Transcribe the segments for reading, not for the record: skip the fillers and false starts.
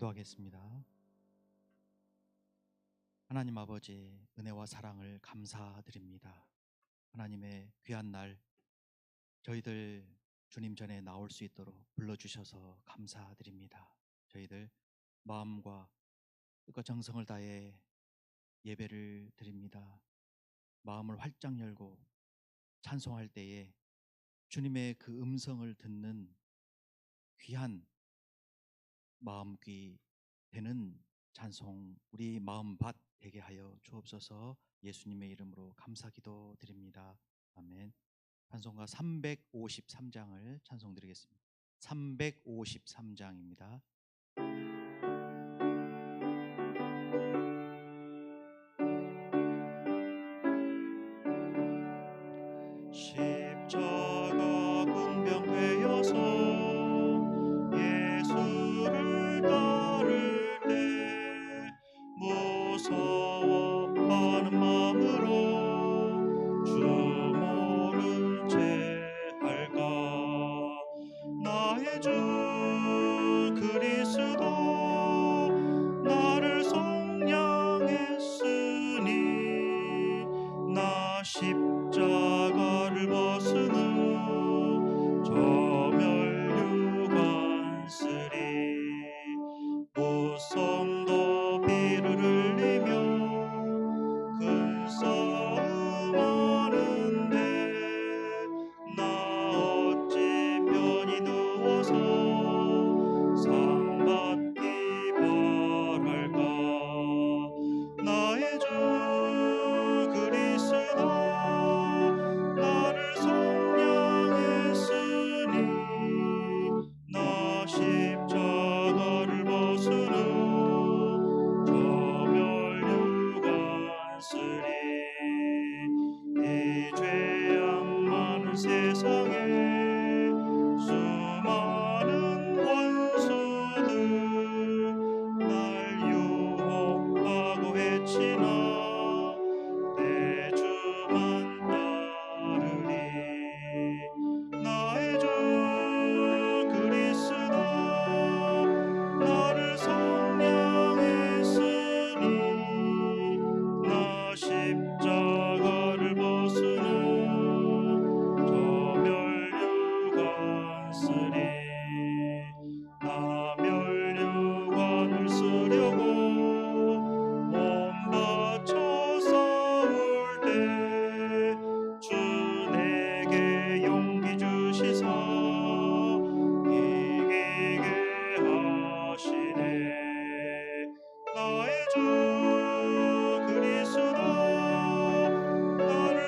기도하겠습니다. 하나님 아버지, 은혜와 사랑을 감사드립니다. 하나님의 귀한 날 저희들 주님 전에 나올 수 있도록 불러주셔서 감사드립니다. 저희들 마음과 뜻과 정성을 다해 예배를 드립니다. 마음을 활짝 열고 찬송할 때에 주님의 그 음성을 듣는 귀한 마음귀 되는 찬송 우리 마음밭 되게 하여 주옵소서. 예수님의 이름으로 감사기도 드립니다. 아멘. 찬송가 353장을 찬송드리겠습니다. 353장입니다. 십자가 군병되어서 예수를 따를 때 무서워하는 마음으로 주 모른 채 할까. 나의 주 그리스도 나를 속량했으니 나 십자가를 벗은 후 저 멸류관 쓰리. 무성도 피를 흘리며 큰 싸움 하는데 나 어찌 편히 누워서 상 받기 바랄까. 나의 주 그리스도 나를 속량했으니 나 십자가를 벗은 후 저 멸류관 쓰리. 이 죄악 많은 세상에 수많은 원수들 날 유혹하고 외치나 내 주만 따르리. 나의 주 그리스도 나를 속량했으니 나 십자가를 벗은 후 저 멸류관 쓰리. 나 멸류관을 쓰려고 몸 바쳐 싸울 때 주 내게 용기 주시사 이기게 하시네. 나의 주 그리스도 나를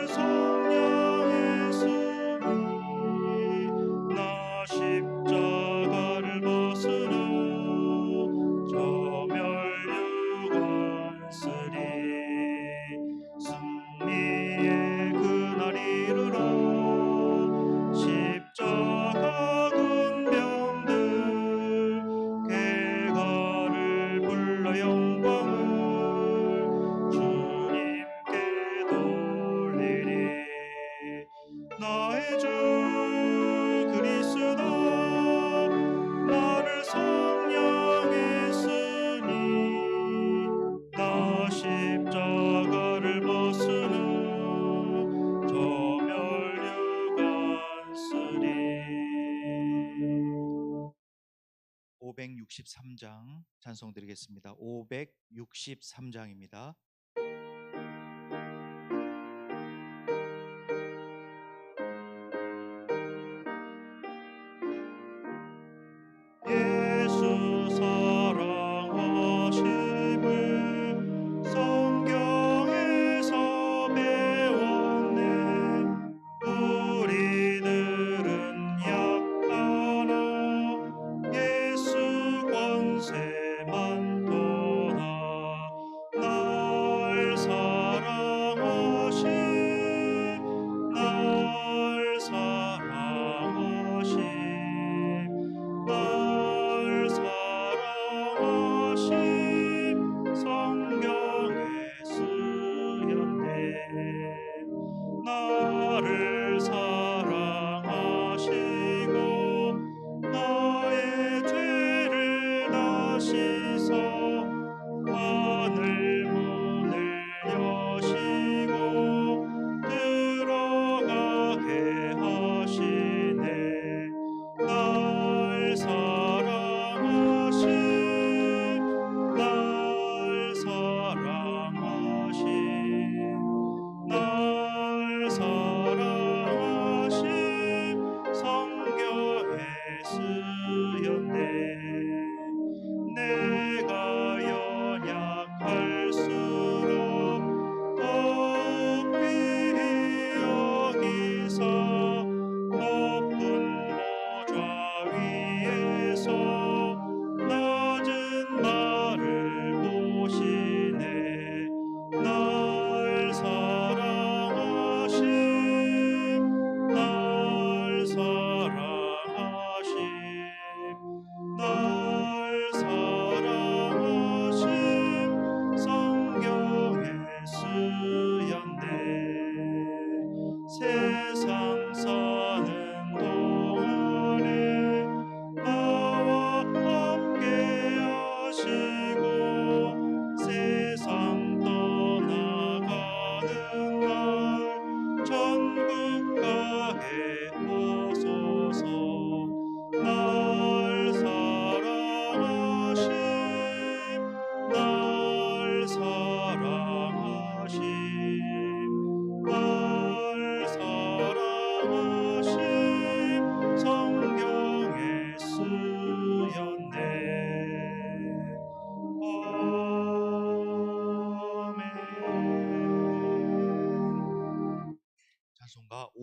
속량했으니 나 십자가를 벗은 후 저 멸류관 쓰리. 승리의 그날 이르러 십자가 군병들 개가를 불러 영광을 주님께 돌리리. 나의 주 그리스도 나를 속량했으니 나 십자가를 벗은 후 저 멸류관 쓰리. 563장 찬송 드리겠습니다. 563장입니다. 예수 사랑하심을 성경에서 배웠네. 우리들은 약하나 예수 권세만 도다. 날 사랑하심 날 사랑하심 날 사랑하심 성경에 쓰였네. 나를 사랑하시고 나의 죄를 다시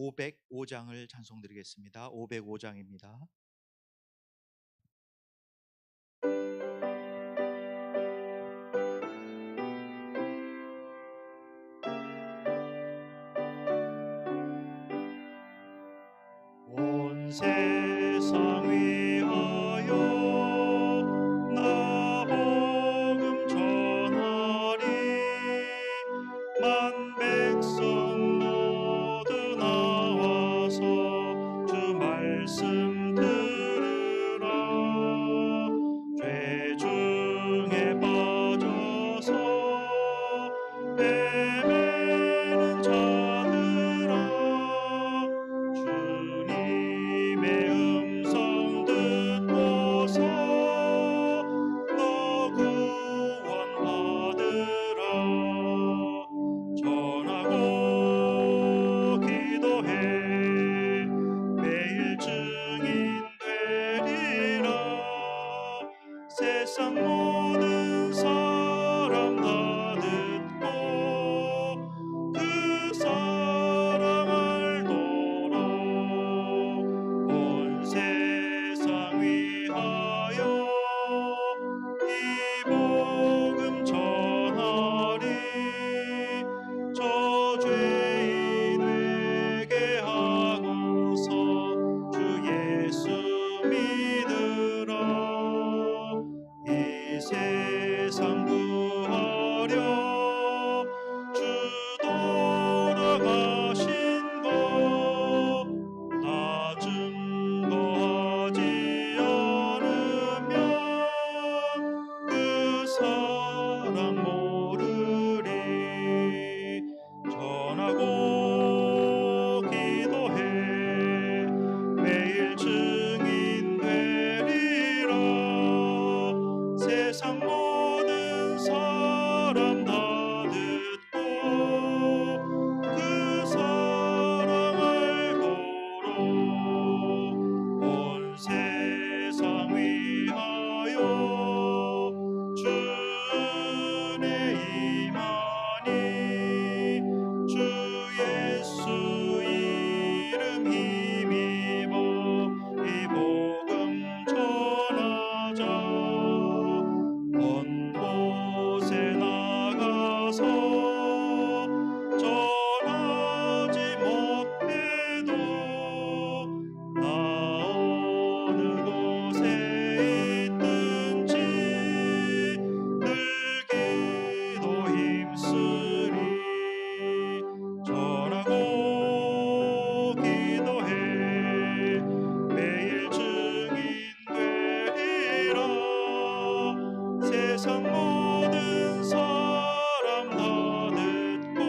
505장을 찬송드리겠습니다. 505장입니다. 온 세상 위하여 나 복음 전하리. 만 백성 모두 나와서 주 말씀 들으라. 죄 중에 빠져서 헤매는 자들아, 주님의 음성 듣고서 너 구원받으라. 전하고 기도해 매일 증인 되리라. 세상 모든 사람 다 듣고 그 사랑 알도록 온 세상 위하여 이 복음 전하리. 저 죄인 회개하고서 주 예수 믿으라. 이 세상 구하려 주 돌아가신 것 나 증거하지 않으면 그 사랑 모르리. 전하고 기도해 매일 증인 되리라. 세상 모든 사람 다 듣고 그 사랑 알도록 온 세상 위하여 주의 임하니. 주 예수 이름 힘입어 이 복음 전하자. 먼 곳에 나가서 전하지 못해도 나 어느 곳에 있든지 늘 기도 힘쓰리. 전하고 기도해 매일 증인 되리라. 세상 모든 사람 다 듣고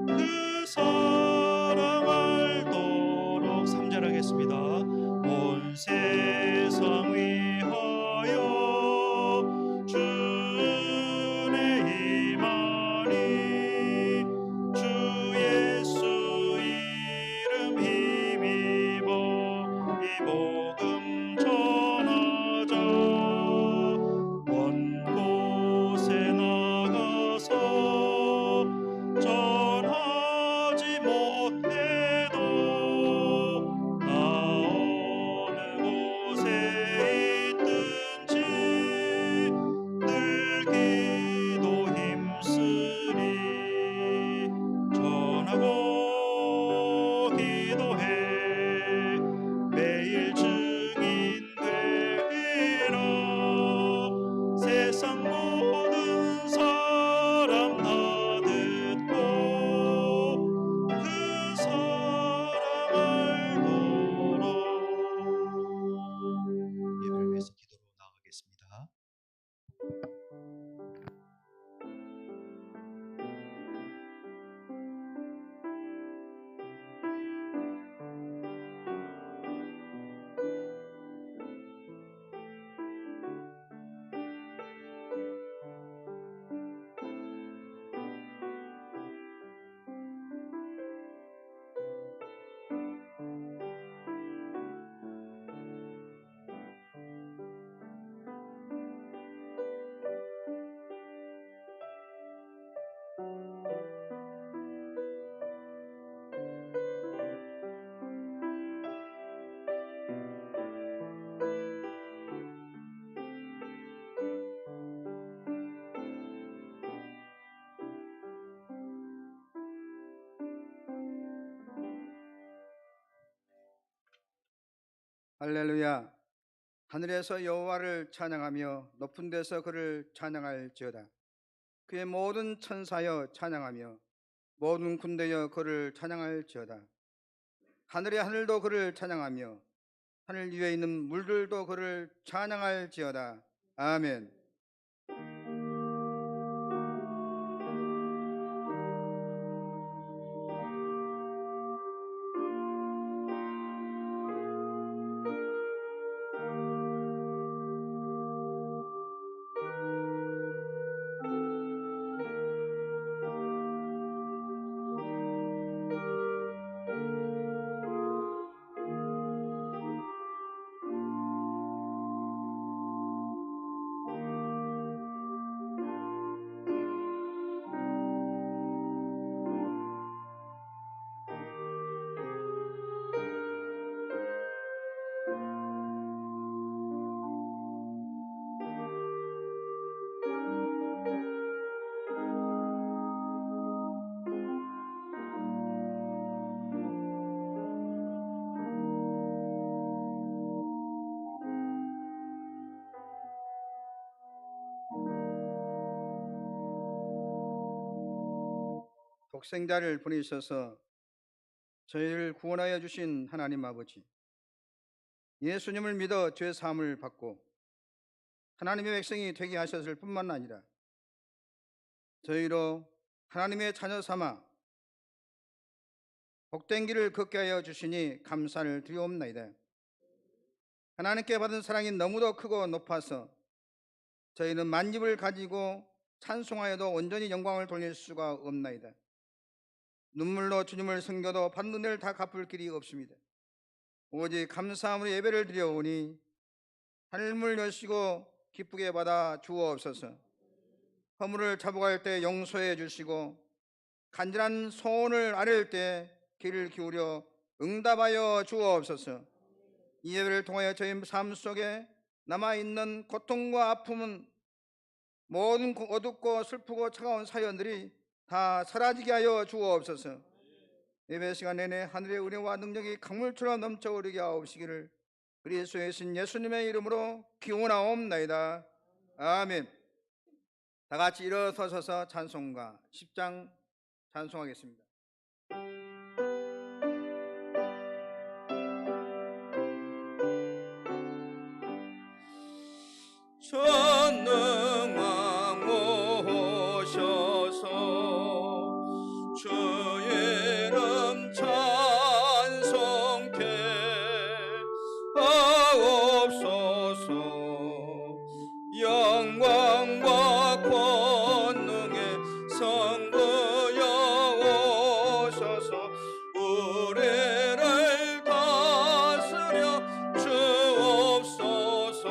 그 사랑 알도록. 3절 하겠습니다. 온 세상 위하여 주의 임하니. 주 예수 이름 힘입어 이 복음 전하자. 먼 곳에 나가서 전하지 못해도 나 어느 곳에 있든지 늘 기도 힘쓰리. 전하고 기도해 매일 증인 되리라. 세상 모든 사람 다 듣고 그 사랑 알도록. 예배를 위해서 기도로 나가겠습니다. 할렐루야. 하늘에서 여호와를 찬양하며 높은 데서 그를 찬양할지어다. 그의 모든 천사여 찬양하며 모든 군대여 그를 찬양할지어다. 하늘의 하늘도 그를 찬양하며 하늘 위에 있는 물들도 그를 찬양할지어다. 아멘. 독생자를 보내셔서 저희를 구원하여 주신 하나님 아버지, 예수님을 믿어 죄 사함을 받고 하나님의 백성이 되게 하셨을 뿐만 아니라 저희로 하나님의 자녀 삼아 복된 길을 걷게 하여 주시니 감사를 드리옵나이다. 하나님께 받은 사랑이 너무도 크고 높아서 저희는 만입을 가지고 찬송하여도 온전히 영광을 돌릴 수가 없나이다. 눈물로 주님을 섬겨도 받는 은혜를 다 갚을 길이 없습니다. 오직 감사함으로 예배를 드려오니 하늘문을 여시고 기쁘게 받아 주옵소서. 허물을 잡아갈 때 용서해 주시고 간절한 소원을 아뢰을 때 귀를 기울여 응답하여 주옵소서. 이 예배를 통하여 저희 삶 속에 남아있는 고통과 아픔은 모든 어둡고 슬프고 차가운 사연들이 다 사라지게 하여 주옵소서. 예배 시간 내내 하늘의 은혜와 능력이 강물처럼 넘쳐 오르게 하옵시기를 그리스도의 신 예수님의 이름으로 기원하옵나이다. 아멘. 다 같이 일어서셔서 찬송가 10장 찬송하겠습니다. 전능왕 오셔서 주의 이름 찬송케 하옵소서. 영광과 권능의 성부여 오셔서 우리를 다스려 주옵소서.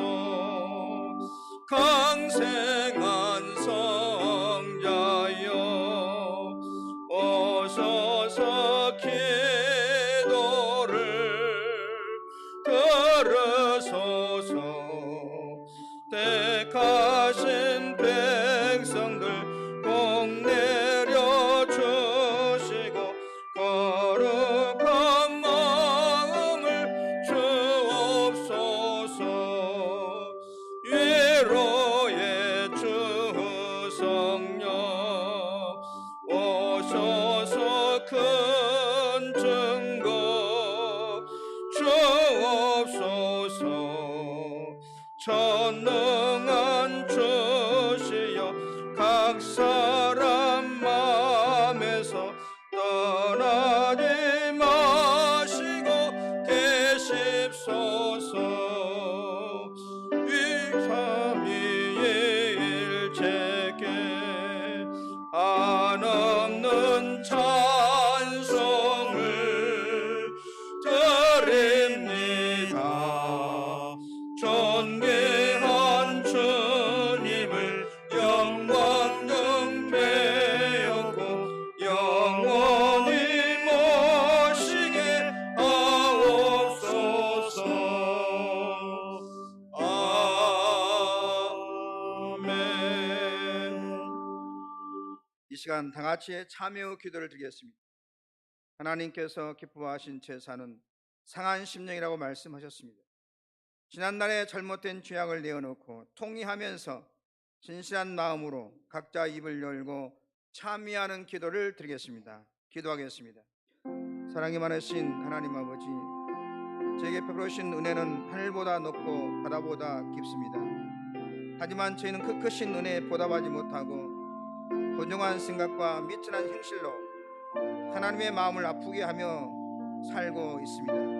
강생한 성자여 오셔서 기도를 들으소서. 택하신 백성들 복 내려주시고 거룩한 마음을 주옵소서. 위로의 주 성령 오셔서 큰 증거 주옵소서. 전능한 주시여 각 사람 맘에서 떠나지 마시고 계십소서. 위삼위일체께 한없는 찬송을 드립니다. 존귀한 주님을 영광 등배였고 영원히 모시게 하옵소서. 아멘. 이 시간 다 같이 참여 기도를 드리겠습니다. 하나님께서 기뻐하신 제사는 상한 심령이라고 말씀하셨습니다. 지난날의 잘못된 죄악을 내어놓고 통회하면서 진실한 마음으로 각자 입을 열고 참여하는 기도를 드리겠습니다. 기도하겠습니다. 사랑이 많으신 하나님 아버지, 저에게 베풀으신 은혜는 하늘보다 높고 바다보다 깊습니다. 하지만 저희는 그 크신 은혜에 보답하지 못하고 고정한 생각과 미천한 행실로 하나님의 마음을 아프게 하며 살고 있습니다.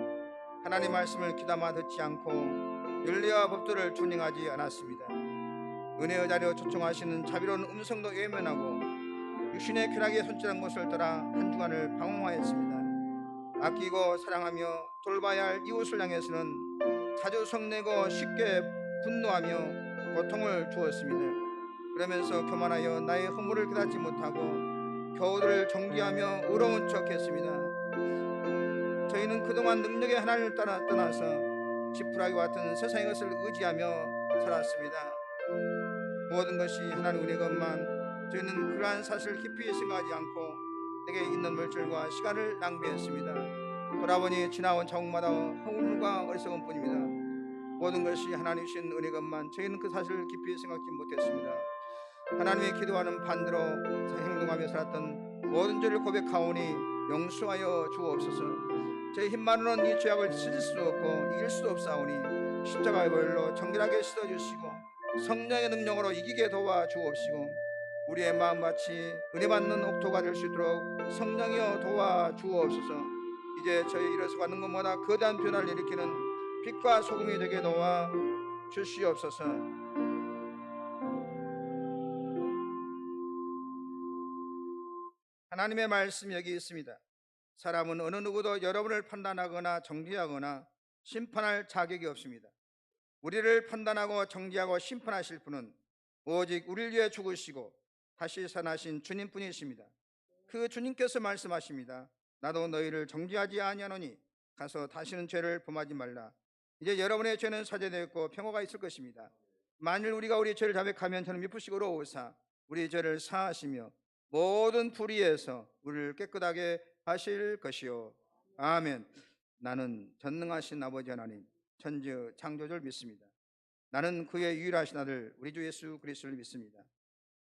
하나님 말씀을 귀담아 듣지 않고 윤리와 법도를 준행하지 않았습니다. 은혜의 자리로 초청하시는 자비로운 음성도 외면하고 육신의 쾌락에 손질한 것을 따라 한 주간을 방황하였습니다. 아끼고 사랑하며 돌봐야 할 이웃을 향해서는 자주 성내고 쉽게 분노하며 고통을 주었습니다. 그러면서 교만하여 나의 허물을 깨닫지 못하고 교우들을 정죄하며 의로운 척했습니다. 저희는 그동안 능력의 하나님을 떠나서 지푸라기와 같은 세상의 것을 의지하며 살았습니다. 모든 것이 하나님 은혜 것만 저희는 그러한 사실을 깊이 생각하지 않고 내게 있는 물질과 시간을 낭비했습니다. 돌아보니 지나온 자국마다 허물과 어리석은 뿐입니다. 모든 것이 하나님 주신 은혜 것만 저희는 그 사실을 깊이 생각지 못했습니다. 하나님의 기도하는 반대로 행동하며 살았던 모든 죄를 고백하오니 용서하여 주옵소서. 저희 힘만으로는 이 죄악을 씻을 수 없고 이길 수도 없사오니 십자가의 보혈로 정결하게 씻어주시고 성령의 능력으로 이기게 도와주옵시고 우리의 마음같이 은혜받는 옥토가 될 수 있도록 성령이여 도와주옵소서. 이제 저희 일어서가는 것보다 거대한 변화를 일으키는 빛과 소금이 되게 도와주시옵소서. 하나님의 말씀이 여기 있습니다. 사람은 어느 누구도 여러분을 판단하거나 정죄하거나 심판할 자격이 없습니다. 우리를 판단하고 정죄하고 심판하실 분은 오직 우리를 위해 죽으시고 다시 살아나신 주님뿐이십니다. 그 주님께서 말씀하십니다. 나도 너희를 정죄하지 아니하노니 가서 다시는 죄를 범하지 말라. 이제 여러분의 죄는 사죄되었고 평화가 있을 것입니다. 만일 우리가 우리 죄를 자백하면 저는 미쁘시고로 오사 우리 죄를 사하시며 모든 불의에서 우리를 깨끗하게 하실 것이요. 아멘. 나는 전능하신 아버지 하나님 천지 창조주를 믿습니다. 나는 그의 유일하신 아들 우리 주 예수 그리스도를 믿습니다.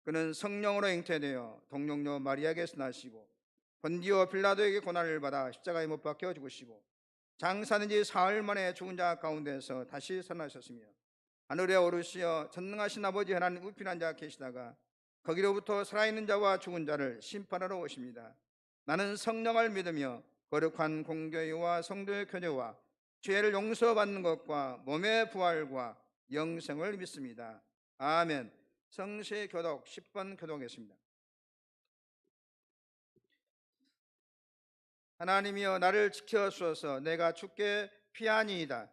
그는 성령으로 잉태되어 동정녀 마리아에게서 나시고 본디오 빌라도에게 고난을 받아 십자가에 못 박혀 죽으시고 장사된 지 사흘 만에 죽은 자 가운데서 다시 살아나셨으며 하늘에 오르시어 전능하신 아버지 하나님 우편에 앉아 계시다가 거기로부터 살아있는 자와 죽은 자를 심판하러 오십니다. 나는 성령을 믿으며 거룩한 공교회와 성도의 교제와 죄를 용서받는 것과 몸의 부활과 영생을 믿습니다. 아멘. 성시 교독 10번 교독하겠습니다. 하나님이여 나를 지켜주소서. 내가 주께 피하니이다.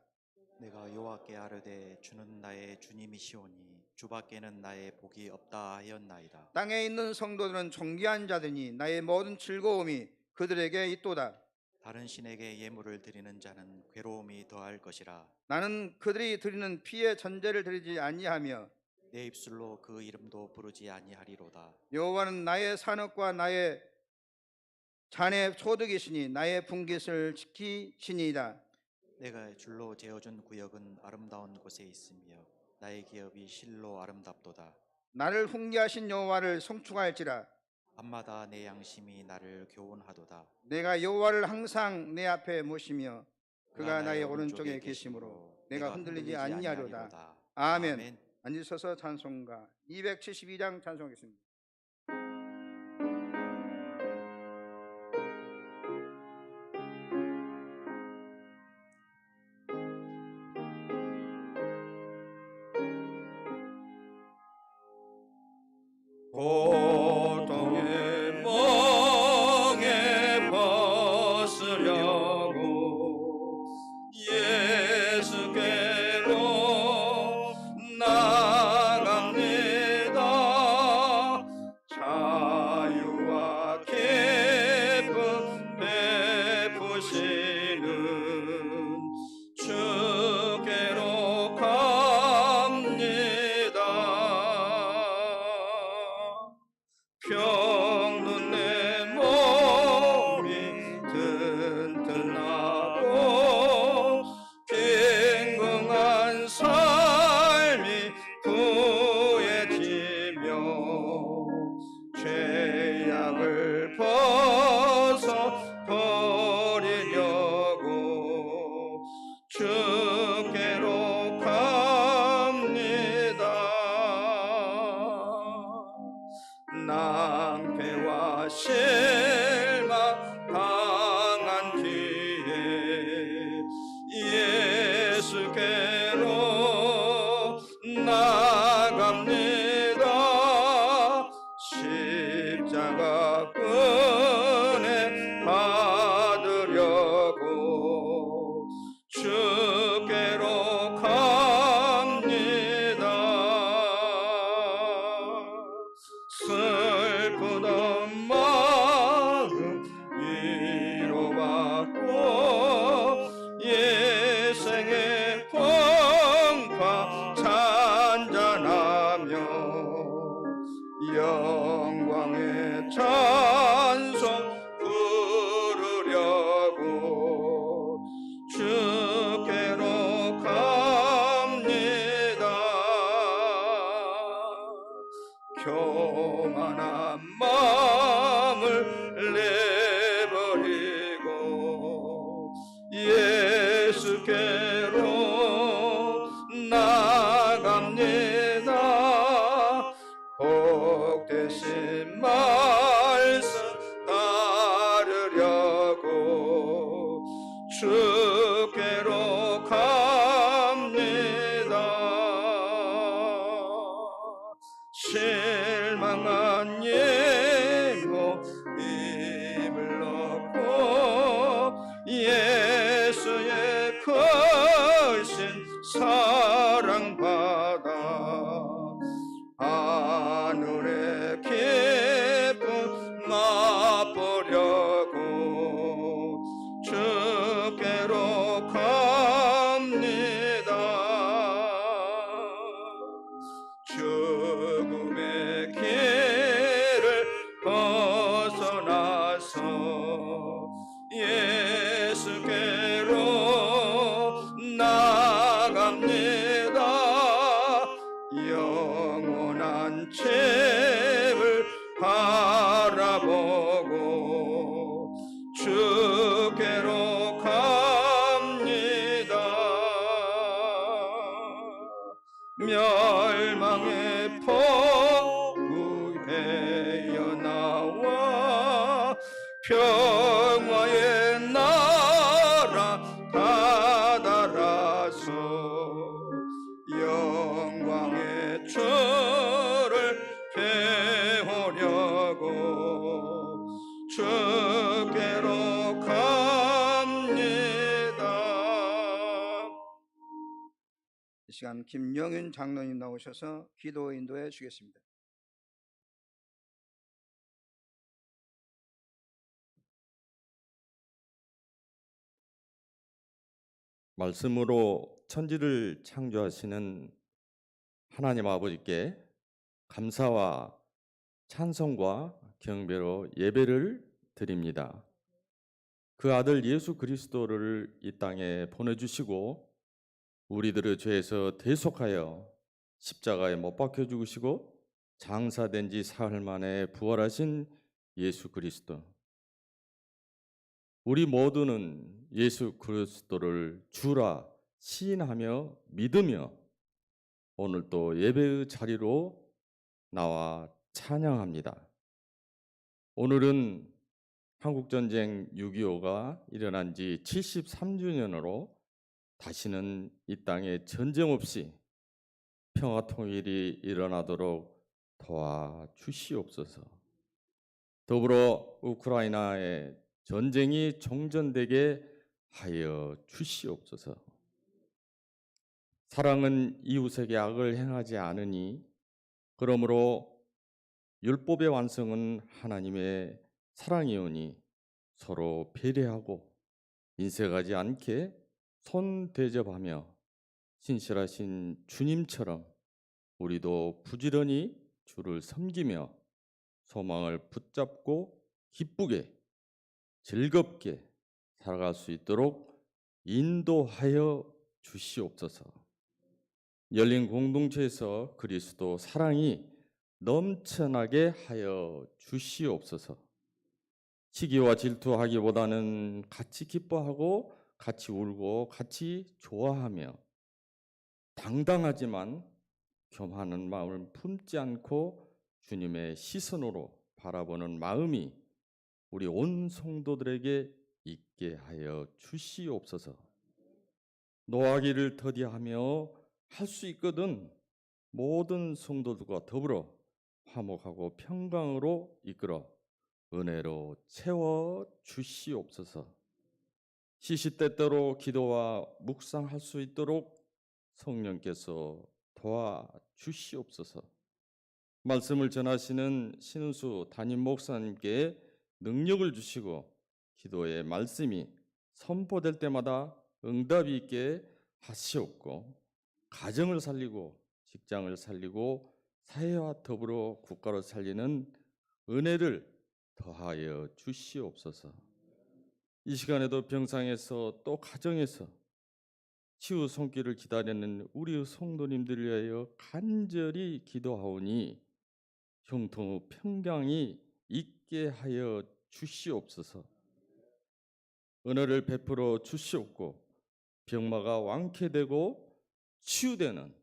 내가 여호와께 아뢰되 주는 나의 주님이시오니 주밖에는 나의 복이 없다 하였나이다. 땅에 있는 성도들은 존귀한 자들이니 나의 모든 즐거움이 그들에게 있도다. 다른 신에게 예물을 드리는 자는 괴로움이 더할 것이라. 나는 그들이 드리는 피의 전제를 드리지 아니하며 내 입술로 그 이름도 부르지 아니하리로다. 여호와는 나의 산업과 나의 잔의 소득이시니 나의 분깃을 지키시니이다. 내가 줄로 재어준 구역은 아름다운 곳에 있으며 나의 기업이 실로 아름답도다. 나를 훈계하신 여호와를 송축할지라. 밤마다 내 양심이 나를 교훈하도다. 내가 여호와를 항상 내 앞에 모시며 그가 나의 오른쪽에 계심으로 내가 흔들리지 아니하리로다. 아멘. 앉으셔서 찬송가 272장 찬송하겠습니다. 고통의 멍에 벗으려고 예수께로 나갑니다. 자유와 기쁨 베푸시는 주께로 갑니다. 낭패와 실망 당한 뒤에 예수께로 나갑니다. 십자가 은혜 받으려고 주께로 갑니다. 슬프던 마음 위로받고 예생의 풍파 찬잔하며 영광의 찬송 부르려고 주께로 갑니다. 교만한 마음을 내버리고 예수께로 나갑니다. 복되신 말씀 따르려고 주께로 갑니다. 실망한 예고 입을 넣고 예수의 크신 사랑받아 하늘의 기쁨 맛보려고 주께로 갑니다. 죽음의 길을 벗어나서 예수께로 나갑니다. 영원한 집을 바라보고 주께로 갑니다. 멸망의 포구에 나와 평화의 나라 다다라서 영광의 주를 배우려고 주께로 갑니다. 이 시간 김영윤 장로님 나오셔서 기도 인도해 주겠습니다. 말씀으로 천지를 창조하시는 하나님 아버지께 감사와 찬송과 경배로 예배를 드립니다. 그 아들 예수 그리스도를 이 땅에 보내주시고 우리들의 죄에서 대속하여 십자가에 못 박혀 죽으시고 장사된 지 사흘 만에 부활하신 예수 그리스도. 우리 모두는 예수 그리스도를 주라 시인하며 믿으며 오늘 또 예배의 자리로 나와 찬양합니다. 오늘은 한국전쟁 6.25가 일어난 지 73주년으로 다시는 이 땅에 전쟁 없이 평화통일이 일어나도록 도와주시옵소서. 더불어 우크라이나의 전쟁이 종전되게 하여 주시옵소서. 사랑은 이웃에게 악을 행하지 않으니 그러므로 율법의 완성은 하나님의 사랑이오니 서로 배려하고 인색하지 않게 손 대접하며 신실하신 주님처럼 우리도 부지런히 주를 섬기며 소망을 붙잡고 기쁘게 즐겁게 살아갈 수 있도록 인도하여 주시옵소서. 열린 공동체에서 그리스도 사랑이 넘쳐나게 하여 주시옵소서. 시기와 질투하기보다는 같이 기뻐하고 같이 울고 같이 좋아하며 당당하지만 겸하는 마음을 품지 않고 주님의 시선으로 바라보는 마음이 우리 온 성도들에게 있게 하여 주시옵소서. 노하기를 더디하며 할 수 있거든 모든 성도들과 더불어 화목하고 평강으로 이끌어 은혜로 채워 주시옵소서. 시시때때로 기도와 묵상할 수 있도록 성령께서 도와 주시옵소서. 말씀을 전하시는 신은수 담임 목사님께 능력을 주시고 기도의 말씀이 선포될 때마다 응답이 있게 하시옵고 가정을 살리고 직장을 살리고 사회와 더불어 국가를 살리는 은혜를 더하여 주시옵소서. 이 시간에도 병상에서 또 가정에서 치유 손길을 기다리는 우리 성도님들을 위하여 간절히 기도하오니 형통 평강이 있게 하여 주시옵소서. 은혜를 베풀어 주시옵고 병마가 완쾌되고 치유되는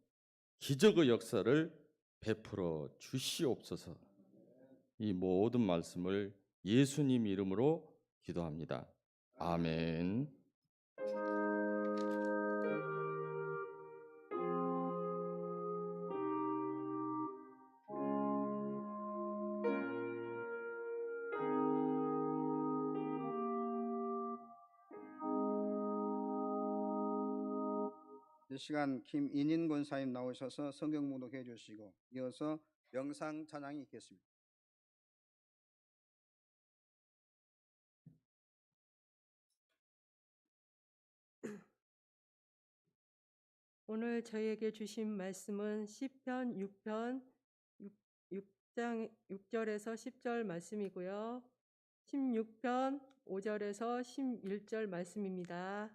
기적의 역사를 베풀어 주시옵소서. 이 모든 말씀을 예수님 이름으로 기도합니다. 아멘. 이 시간 김인인 권사님 나오셔서 성경 묵독해 주시고 이어서 명상 찬양이 있겠습니다. 오늘 저희에게 주신 말씀은 시편 6편 6장 6절에서 10절 말씀이고요. 16편 5절에서 11절 말씀입니다.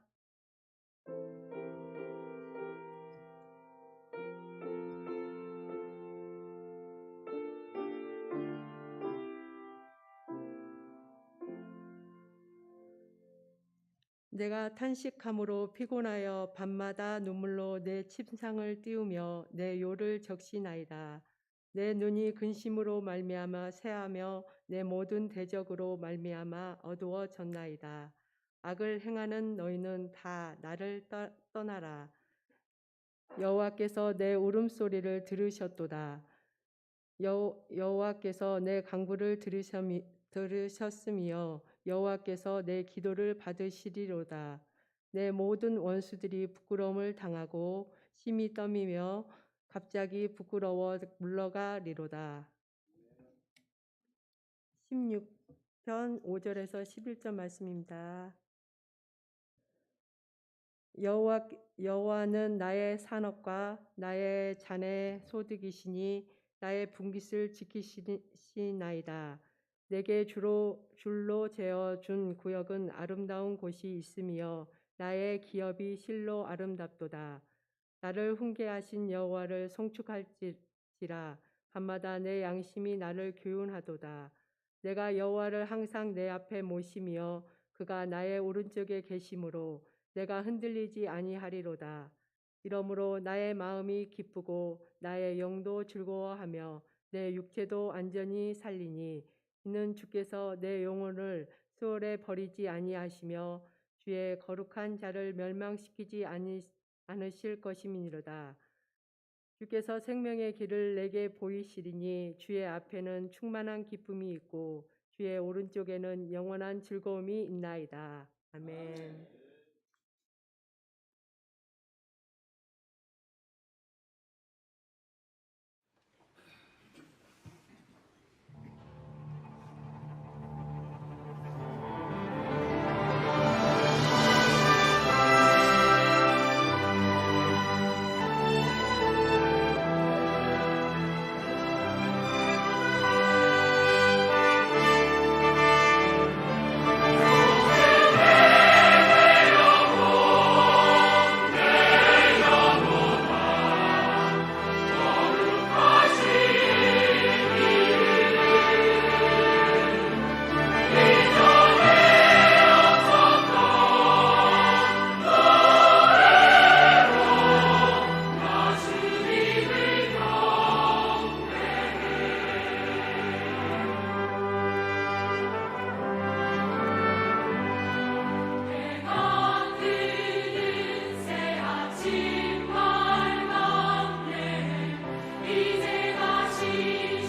내가 탄식함으로 피곤하여 밤마다 눈물로 내 침상을 띄우며 내 요를 적시나이다. 내 눈이 근심으로 말미암아 새하며 내 모든 대적으로 말미암아 어두워졌나이다. 악을 행하는 너희는 다 나를 떠나라. 여호와께서 내 울음소리를 들으셨도다. 여호와께서 내 간구를 들으셨으며 여호와께서 내 기도를 받으시리로다. 내 모든 원수들이 부끄러움을 당하고 심히 떨미며 갑자기 부끄러워 물러가리로다. 16편 5절에서 11절 말씀입니다. 여호와는 나의 산업과 나의 잔의 소득이시니 나의 분깃을 지키시나이다. 내게 줄로 재어 준 구역은 아름다운 곳이 있으며 나의 기업이 실로 아름답도다. 나를 훈계하신 여호와를 송축할지라. 밤마다 내 양심이 나를 교훈하도다. 내가 여호와를 항상 내 앞에 모시며 그가 나의 오른쪽에 계심으로 내가 흔들리지 아니하리로다. 이러므로 나의 마음이 기쁘고 나의 영도 즐거워하며 내 육체도 안전히 살리니 이는 주께서 내 영혼을 수월에 버리지 아니하시며 주의 거룩한 자를 멸망시키지 않으실 것임이니로다. 주께서 생명의 길을 내게 보이시리니 주의 앞에는 충만한 기쁨이 있고 주의 오른쪽에는 영원한 즐거움이 있나이다. 아멘. 이제 다시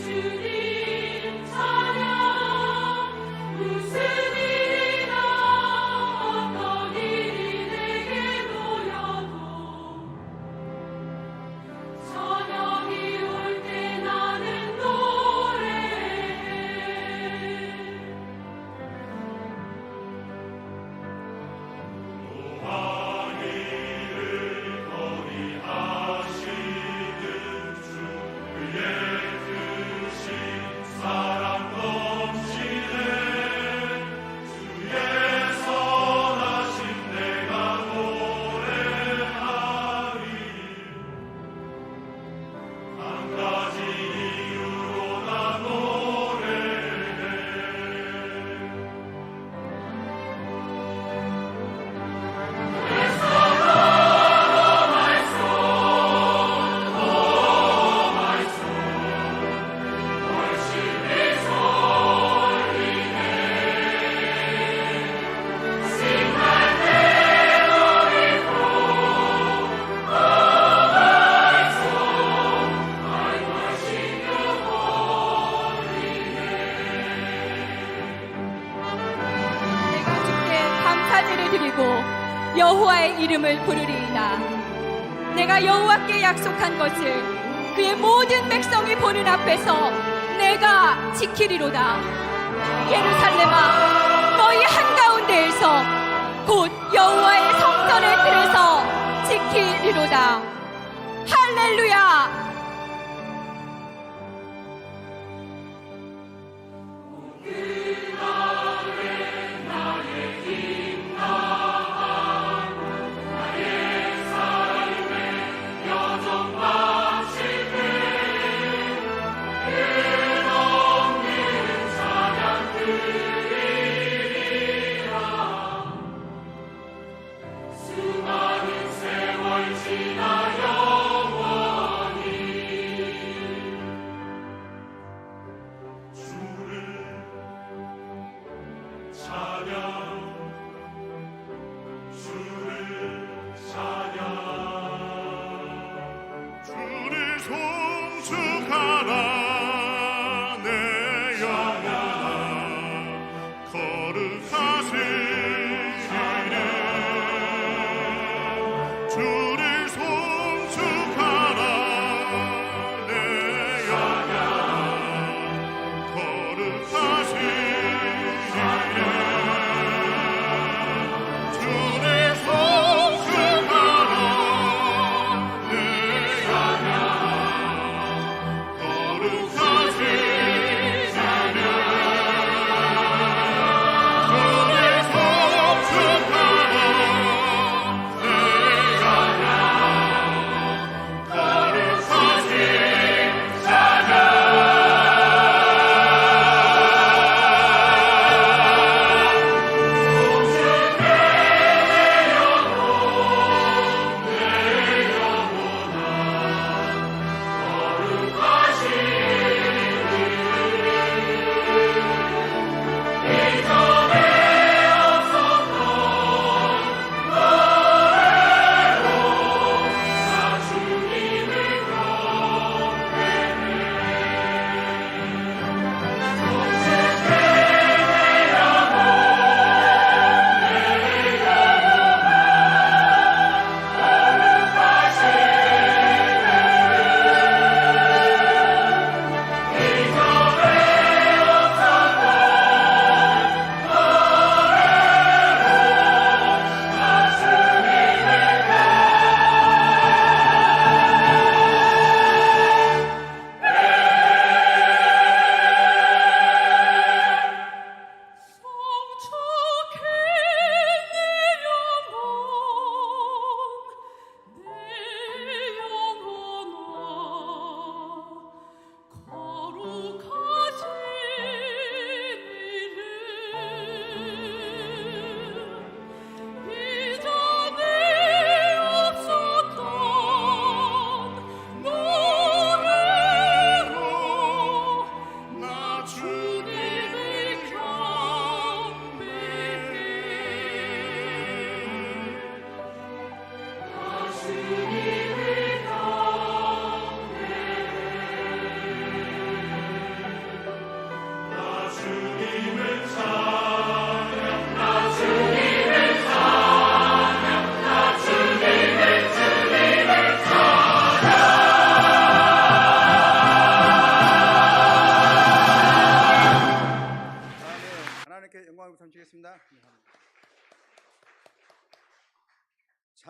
주님 찬양 무슨 일이나 어떤 일이 내게 놓여도 저녁이 올 때 나는 노래해 내가 주께 감사제를 드리고 여호와의 이름을 부르리이다. 내가 여호와께 약속한 것을 그의 모든 백성이 보는 앞에서 내가 지키리로다. 예루살렘아, 너희 한가운데에서 곧 여호와의 성전의 들에서 지키리로다. 할렐루야. 수많은 세월 지나 영원히 주를 찬양 주를 송축하라 내 영혼아 거룩하신 주를 송축하라 내 영혼아 거룩하신 주를 송축하라 내 영혼아 거룩하신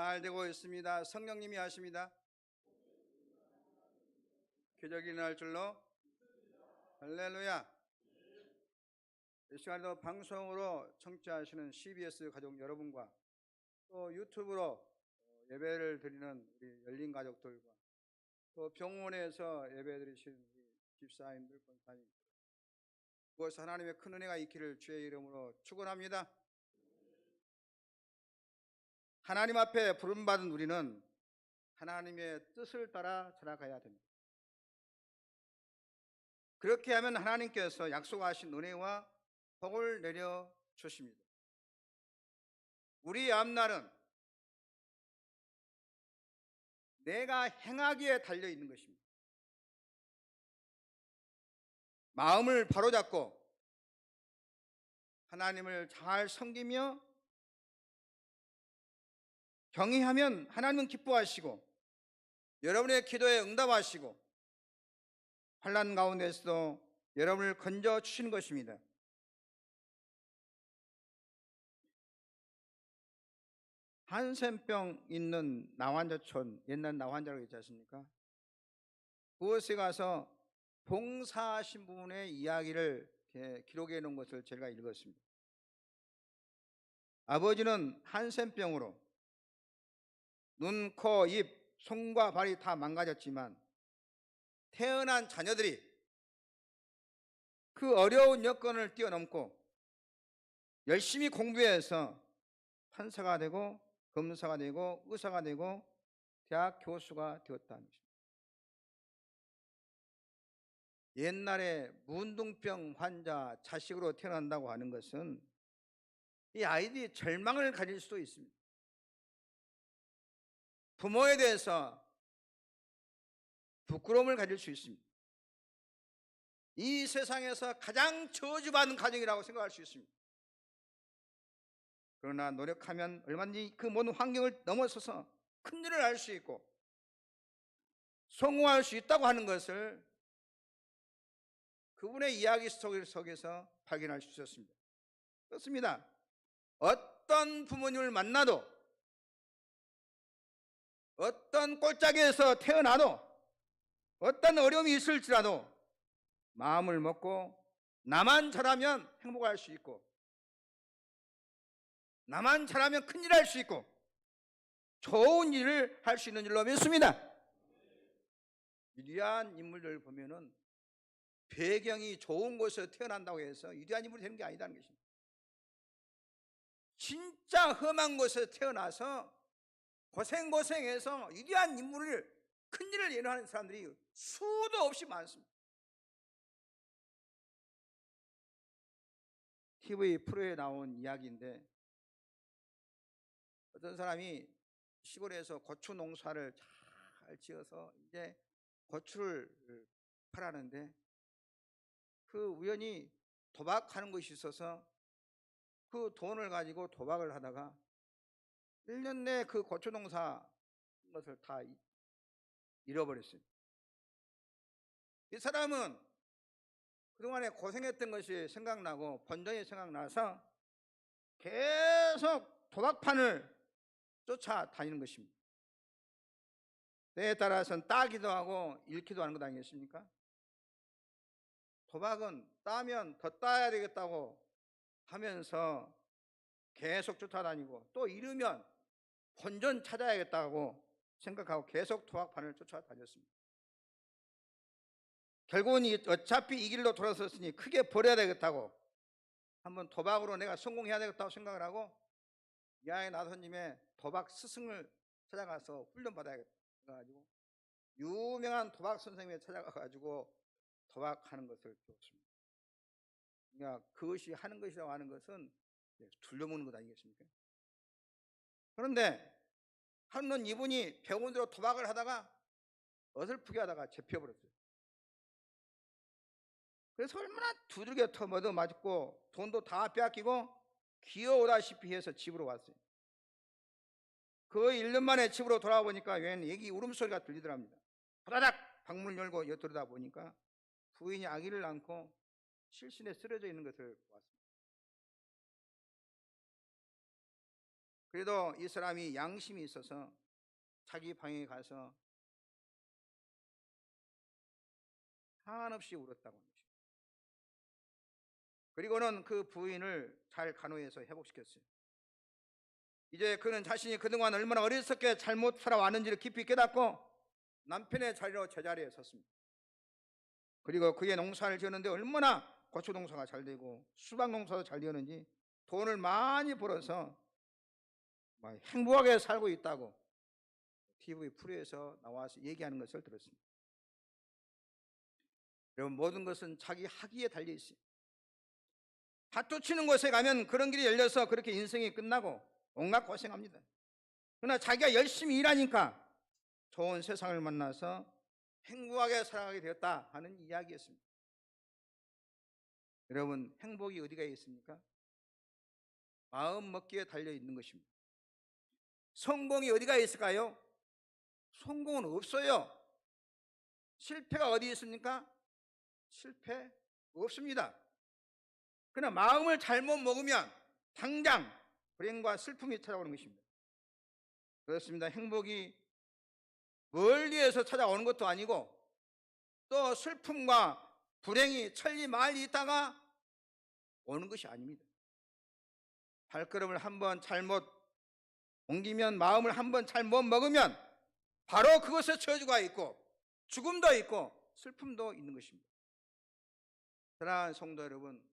잘 되고 있습니다. 성령님이 하십니다. 기적이 일어날 줄로 할렐루야. 이 시간도 방송으로 청취하시는 CBS 가족 여러분과 또 유튜브로 예배를 드리는 우리 열린 가족들과 또 병원에서 예배 드리신 우리 집사님들, 권사님, 그것이 하나님의 큰 은혜가 있기를 주의 이름으로 축원합니다. 하나님 앞에 부름받은 우리는 하나님의 뜻을 따라 살아가야 됩니다. 그렇게 하면 하나님께서 약속하신 은혜와 복을 내려 주십니다. 우리 앞날은 내가 행하기에 달려 있는 것입니다. 마음을 바로잡고 하나님을 잘 섬기며 경외하면 하나님은 기뻐하시고 여러분의 기도에 응답하시고 환난 가운데서도 여러분을 건져 주시는 것입니다. 한센병 있는 나환자촌, 옛날 나환자라고 있지 않습니까? 그곳에 가서 봉사하신 분의 이야기를 기록해 놓은 것을 제가 읽었습니다. 아버지는 한센병으로 눈, 코, 입, 손과 발이 다 망가졌지만 태어난 자녀들이 그 어려운 여건을 뛰어넘고 열심히 공부해서 판사가 되고 검사가 되고 의사가 되고 대학 교수가 되었다는 것입니다. 옛날에 문둥병 환자 자식으로 태어난다고 하는 것은 이 아이들이 절망을 가질 수도 있습니다. 부모에 대해서 부끄러움을 가질 수 있습니다. 이 세상에서 가장 저주받은 가정이라고 생각할 수 있습니다. 그러나 노력하면 얼마든지 그 모든 환경을 넘어서서 큰 일을 할 수 있고 성공할 수 있다고 하는 것을 그분의 이야기 속에서 발견할 수 있었습니다. 그렇습니다. 어떤 부모님을 만나도 어떤 꼴짝에서 태어나도 어떤 어려움이 있을지라도 마음을 먹고 나만 잘하면 행복할 수 있고 나만 잘하면 큰일 할 수 있고 좋은 일을 할 수 있는 줄로 믿습니다. 위대한 인물들 보면은 배경이 좋은 곳에서 태어난다고 해서 위대한 인물이 되는 게 아니다는 것입니다. 진짜 험한 곳에서 태어나서 고생해서 위대한 인물을 큰 일을 예언하는 사람들이 수도 없이 많습니다. TV 프로에 나온 이야기인데 어떤 사람이 시골에서 고추 농사를 잘 지어서 이제 고추를 팔았는데 그 우연히 도박하는 것이 있어서 그 돈을 가지고 도박을 하다가 1년 내에 그 고추 농사 것을 다 잃어버렸어요. 이 사람은 그동안에 고생했던 것이 생각나고 본전이 생각나서 계속 도박판을 쫓아다니는 것입니다. 때에 따라서는 따기도 하고 잃기도 하는 것 아니겠습니까? 도박은 따면 더 따야 되겠다고 하면서 계속 쫓아다니고 또 잃으면 본전 찾아야겠다고 생각하고 계속 도박판을 쫓아다녔습니다. 결국은 어차피 이 길로 돌아섰으니 크게 벌어야 되겠다고 한번 도박으로 내가 성공해야 되겠다고 생각을 하고 야외 나선님의 도박 스승을 찾아가서 훈련받아야겠다 해가지고 유명한 도박 선생님에 찾아가가지고 도박하는 것을 배웠습니다. 그러니까 그것이 하는 것이라고 하는 것은 둘러먹는 것 아니겠습니까? 그런데 한번 이분이 배운 대로 도박을 하다가 어설프게 하다가 잡혀버렸어요. 그래서 얼마나 두들겨 터머도 맞고 돈도 다 빼앗기고 기어오다시피 해서 집으로 왔어요. 거의 1년 만에 집으로 돌아와 보니까 웬 애기 울음소리가 들리더랍니다. 호다닥 방문을 열고 엿들여다 보니까 부인이 아기를 안고 실신에 쓰러져 있는 것을 보았습니다. 그래도 이 사람이 양심이 있어서 자기 방에 가서 한없이 울었다고 합니다. 그리고는 그 부인을 잘 간호해서 회복시켰어요. 이제 그는 자신이 그동안 얼마나 어리석게 잘못 살아왔는지를 깊이 깨닫고 남편의 자리로 제자리에 섰습니다. 그리고 그의 농사를 지었는데 얼마나 고추 농사가 잘 되고 수박 농사도 잘 되었는지 돈을 많이 벌어서 막 행복하게 살고 있다고 TV 프로에서 나와서 얘기하는 것을 들었습니다. 여러분, 모든 것은 자기 학위에 달려 있어요. 밭도 치는 곳에 가면 그런 길이 열려서 그렇게 인생이 끝나고 온갖 고생합니다. 그러나 자기가 열심히 일하니까 좋은 세상을 만나서 행복하게 살아가게 되었다 하는 이야기였습니다. 여러분, 행복이 어디가 있습니까? 마음 먹기에 달려 있는 것입니다. 성공이 어디가 있을까요? 성공은 없어요. 실패가 어디 있습니까? 실패 없습니다. 그러나 마음을 잘못 먹으면 당장 불행과 슬픔이 찾아오는 것입니다. 그렇습니다. 행복이 멀리에서 찾아오는 것도 아니고 또 슬픔과 불행이 천리만리 있다가 오는 것이 아닙니다. 발걸음을 한번 잘못 옮기면, 마음을 한번 잘못 먹으면 바로 그것에 저주가 있고 죽음도 있고 슬픔도 있는 것입니다. 사랑하는 성도 여러분,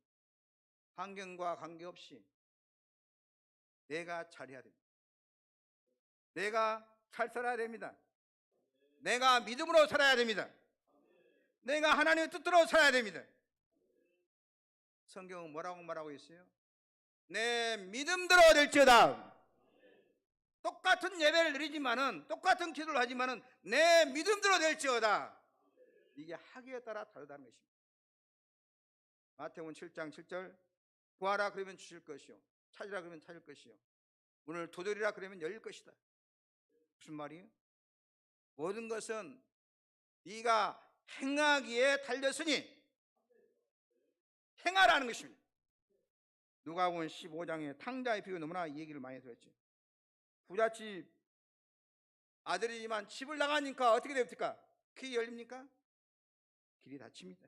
환경과 관계없이 내가 잘해야 됩니다. 내가 잘 살아야 됩니다. 내가 믿음으로 살아야 됩니다. 내가 하나님의 뜻대로 살아야 됩니다. 성경은 뭐라고 말하고 있어요? 내 믿음대로 될지어다. 똑같은 예배를 드리지만은, 똑같은 기도를 하지만은 내 믿음대로 될지어다. 이게 하기에 따라 다르다는 것입니다. 마태복음 7장 7절, 구하라 그러면 주실 것이요, 찾으라 그러면 찾을 것이요, 문을 두드리라 그러면 열릴 것이다. 무슨 말이에요? 모든 것은 네가 행하기에 달렸으니 행하라는 것입니다. 누가복음 15장에 탕자의 비유 너무나 이 얘기를 많이 들었죠. 부잣집 아들이지만 집을 나가니까 어떻게 됩니까? 길이 열립니까? 길이 닫힙니다.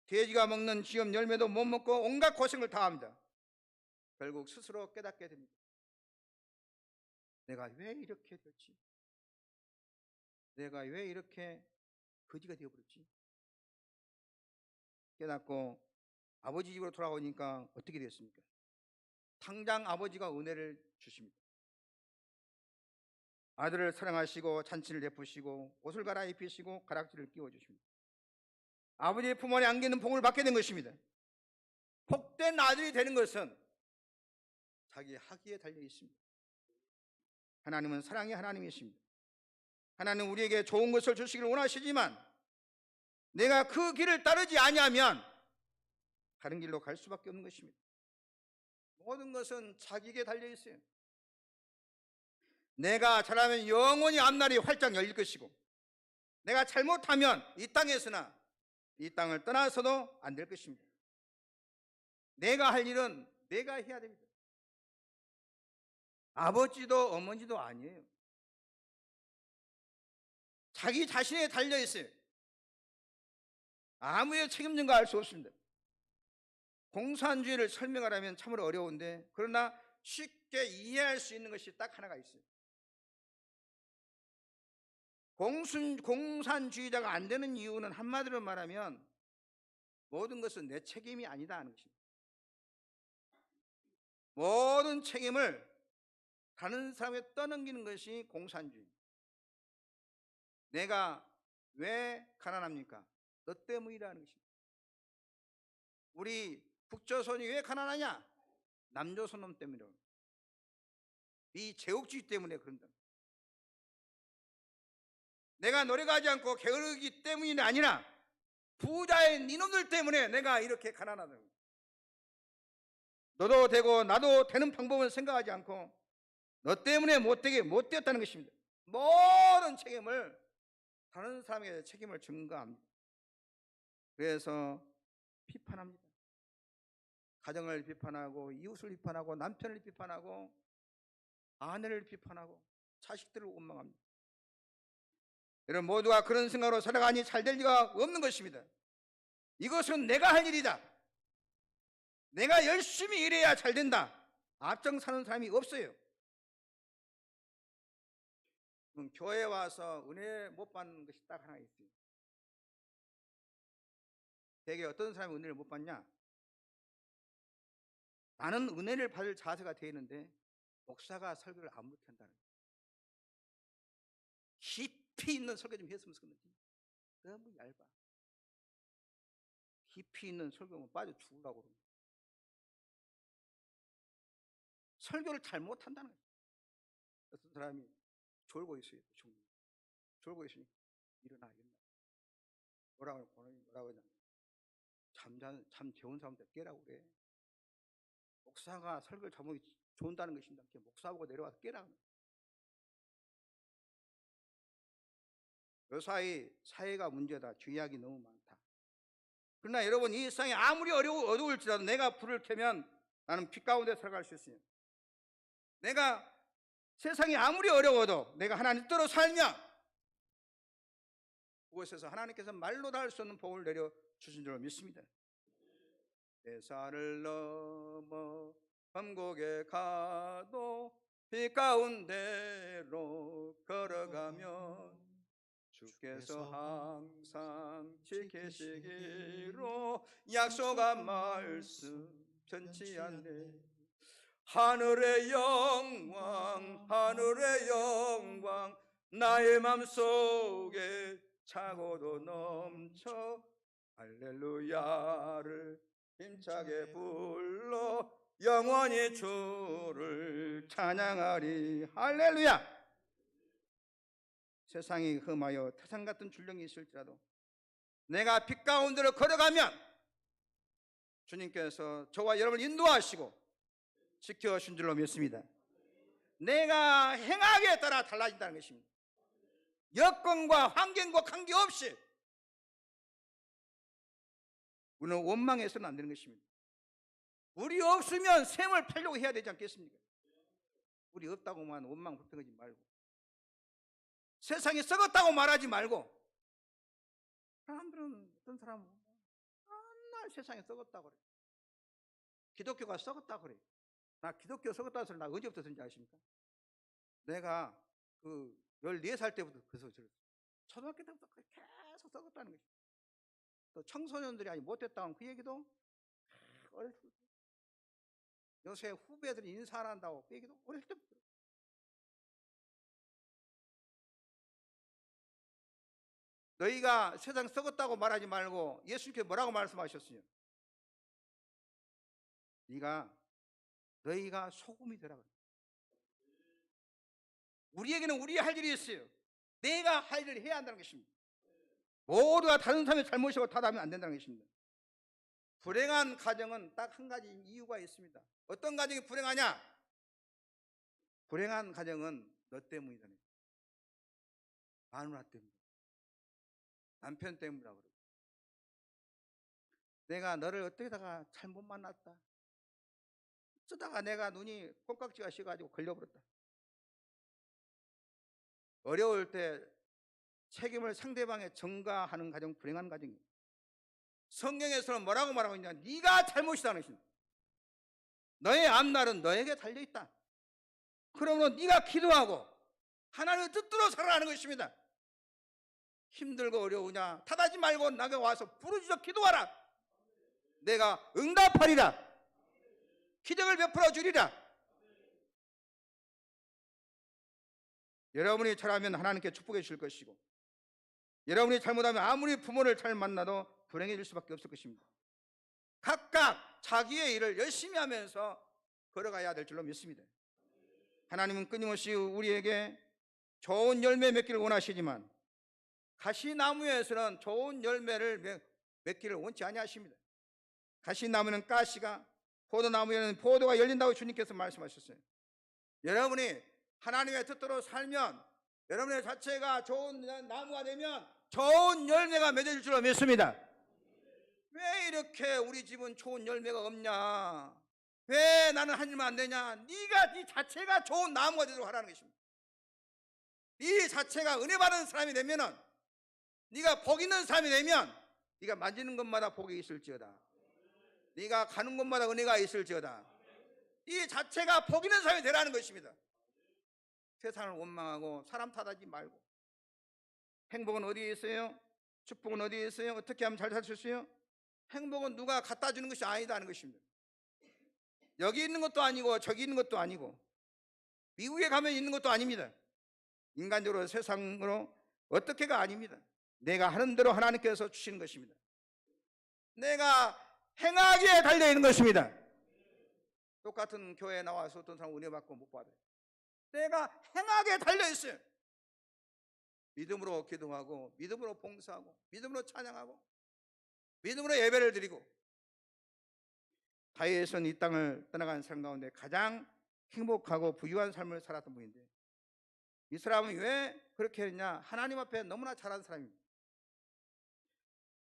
돼지가 먹는 쥐염 열매도 못 먹고 온갖 고생을 다 합니다. 결국 스스로 깨닫게 됩니다. 내가 왜 이렇게 됐지? 내가 왜 이렇게 거지가 되어버렸지? 깨닫고 아버지 집으로 돌아오니까 어떻게 됐습니까? 당장 아버지가 은혜를 주십니다. 아들을 사랑하시고 잔치를 베푸시고 옷을 갈아입히시고 가락지를 끼워주십니다. 아버지의 품 안에 안기는 복을 받게 된 것입니다. 복된 아들이 되는 것은 자기 학위에 달려 있습니다. 하나님은 사랑의 하나님이십니다. 하나님은 우리에게 좋은 것을 주시기를 원하시지만 내가 그 길을 따르지 아니하면 다른 길로 갈 수밖에 없는 것입니다. 모든 것은 자기에게 달려 있어요. 내가 잘하면 영원히 앞날이 활짝 열릴 것이고, 내가 잘못하면 이 땅에서나 이 땅을 떠나서도 안 될 것입니다. 내가 할 일은 내가 해야 됩니다. 아버지도 어머니도 아니에요. 자기 자신에 달려 있어요. 아무의 책임진가 알 수 없습니다. 공산주의를 설명하려면 참으로 어려운데, 그러나 쉽게 이해할 수 있는 것이 딱 하나가 있어요. 공산주의자가 안 되는 이유는 한마디로 말하면 모든 것은 내 책임이 아니다 하는 것입니다. 모든 책임을 다른 사람에게 떠넘기는 것이 공산주의입니다. 내가 왜 가난합니까? 너 때문이라는 것입니다. 우리 북조선이 왜 가난하냐? 남조선 놈 때문이라고. 이 제국주의 때문에 그런다. 내가 노력하지 않고 게으르기 때문이 아니라 부자의 니놈들 때문에 내가 이렇게 가난하다고. 너도 되고 나도 되는 방법을 생각하지 않고 너 때문에 못 되었다는 것입니다. 모든 책임을 다른 사람에게 책임을 전가합니다. 그래서 비판합니다. 가정을 비판하고 이웃을 비판하고 남편을 비판하고 아내를 비판하고 자식들을 원망합니다. 여러분 모두가 그런 생각으로 살아가니 잘 될 리가 없는 것입니다. 이것은 내가 할 일이다. 내가 열심히 일해야 잘 된다. 앞장서는 사람이 없어요. 교회 와서 은혜 못 받는 것이 딱 하나 있어요. 대개 어떤 사람이 은혜를 못 받냐? 나는 은혜를 받을 자세가 되어 있는데 목사가 설교를 안 못한다는 거예요. 깊이 있는 설교 좀 했으면 좋겠는데 너무 얇아. 깊이 있는 설교면 빠져 죽으려고 그러는 거예요. 설교를 잘 못한다는 거예요. 어떤 사람이 졸고 있어요. 졸고 있으니까 일어나. 뭐라고 하냐? 잠 재운 사람들 깨라고 그래. 목사가 설교를 잘못 좋은다는 것입니다. 목사보고 내려와서 깨라고. 요사이 사회가 문제다. 죄악이 너무 많다. 그러나 여러분 이 세상이 아무리 어두울지라도 내가 불을 켜면 나는 빛 가운데 살아갈 수 있어요. 내가 세상이 아무리 어려워도 내가 하나님 뜻대로 살면 그곳에서 하나님께서 말로 다 할 수 없는 복을 내려주신 줄 믿습니다. 대사를 넘어 밤곡에 가도 빛 가운데로 걸어가면 주께서 항상 지키시기로 약속한 말씀 변치 않네. 하늘의 영광 나의 맘속에 차고도 넘쳐 할렐루야를 힘차게 불러 영원히 주를 찬양하리. 할렐루야. 세상이 험하여 태산 같은 줄령이 있을지라도 내가 빛 가운데로 걸어가면 주님께서 저와 여러분을 인도하시고 지켜주신 줄로 믿습니다. 내가 행하기에 따라 달라진다는 것입니다. 여건과 환경과 관계없이 우리는 원망해서는 안 되는 것입니다. 우리 없으면 샘을 팔려고 해야 되지 않겠습니까? 우리 없다고만 원망 불평하지 말고 세상이 썩었다고 말하지 말고. 사람들은 어떤 사람은 맨날 세상이 썩었다고 그래. 기독교가 썩었다고 그래. 나 기독교 썩었다는 소리 나 언제부터 듣는지 아십니까? 내가 14살 때부터 그 소리 들었어요. 초등학교 때부터 계속 썩었다는 것이. 또 청소년들이 아직 못됐다는 그 얘기도 어릴 때부터. 요새 후배들이 인사 안 한다고 그 얘기도 어릴 때부터 들었어요. 너희가 세상 썩었다고 말하지 말고 예수님께서 뭐라고 말씀하셨어요? 너희가 소금이 되라 그래요. 우리에게는 우리의 할 일이 있어요. 내가 할 일을 해야 한다는 것입니다. 모두가 다른 사람의 잘못이고 탓하면 안 된다는 것입니다. 불행한 가정은 딱 한 가지 이유가 있습니다. 어떤 가정이 불행하냐? 불행한 가정은 너 때문이다. 마누라 때문이다. 남편 때문이라고 그러고. 내가 너를 어떻게다가 잘못 만났다. 쓰다가 내가 눈이 콩깍지가 씌어가지고 걸려버렸다. 어려울 때 책임을 상대방에 전가하는 가정 불행한 가정이에요. 성경에서는 뭐라고 말하고 있냐? 네가 잘못이다는 것입니다. 너의 앞날은 너에게 달려있다. 그러므로 네가 기도하고 하나님의 뜻대로 살아가는 것입니다. 힘들고 어려우냐? 탓하지 말고 나게 와서 부르짖어 기도하라. 내가 응답하리라. 기적을 베풀어 주리라. 여러분이 잘하면 하나님께 축복해 주실 것이고 여러분이 잘못하면 아무리 부모를 잘 만나도 불행해질 수밖에 없을 것입니다. 각각 자기의 일을 열심히 하면서 걸어가야 될 줄로 믿습니다. 하나님은 끊임없이 우리에게 좋은 열매 맺기를 원하시지만 가시나무에서는 좋은 열매를 맺기를 원치 아니하십니다. 가시나무는 가시가, 포도나무에는 포도가 열린다고 주님께서 말씀하셨어요. 여러분이 하나님의 뜻대로 살면 여러분의 자체가 좋은 나무가 되면 좋은 열매가 맺어질 줄로 믿습니다. 왜 이렇게 우리 집은 좋은 열매가 없냐? 왜 나는 하나님 안 되냐? 네가 네 자체가 좋은 나무가 되도록 하라는 것입니다. 네 자체가 은혜 받는 사람이 되면은, 네가 복 있는 사람이 되면, 네가 만지는 것마다 복이 있을지어다. 네가 가는 곳마다 은혜가 있을지어다. 이 자체가 복 있는 사람이 되라는 것입니다. 세상을 원망하고 사람 탓하지 말고, 행복은 어디에 있어요? 축복은 어디에 있어요? 어떻게 하면 잘 살 수 있어요? 행복은 누가 갖다 주는 것이 아니다는 것입니다. 여기 있는 것도 아니고 저기 있는 것도 아니고 미국에 가면 있는 것도 아닙니다. 인간적으로 세상으로 어떻게가 아닙니다. 내가 하는 대로 하나님께서 주시는 것입니다. 내가 행하기에 달려있는 것입니다. 똑같은 교회에 나와서 어떤 사람 은혜 받고 못 받아요. 내가 행하기에 달려있어요. 믿음으로 기도하고, 믿음으로 봉사하고, 믿음으로 찬양하고, 믿음으로 예배를 드리고. 다윗은 이 땅을 떠나간 사람 가운데 가장 행복하고 부유한 삶을 살았던 분인데, 이 사람은 왜 그렇게 했냐? 하나님 앞에 너무나 잘한 사람입니다.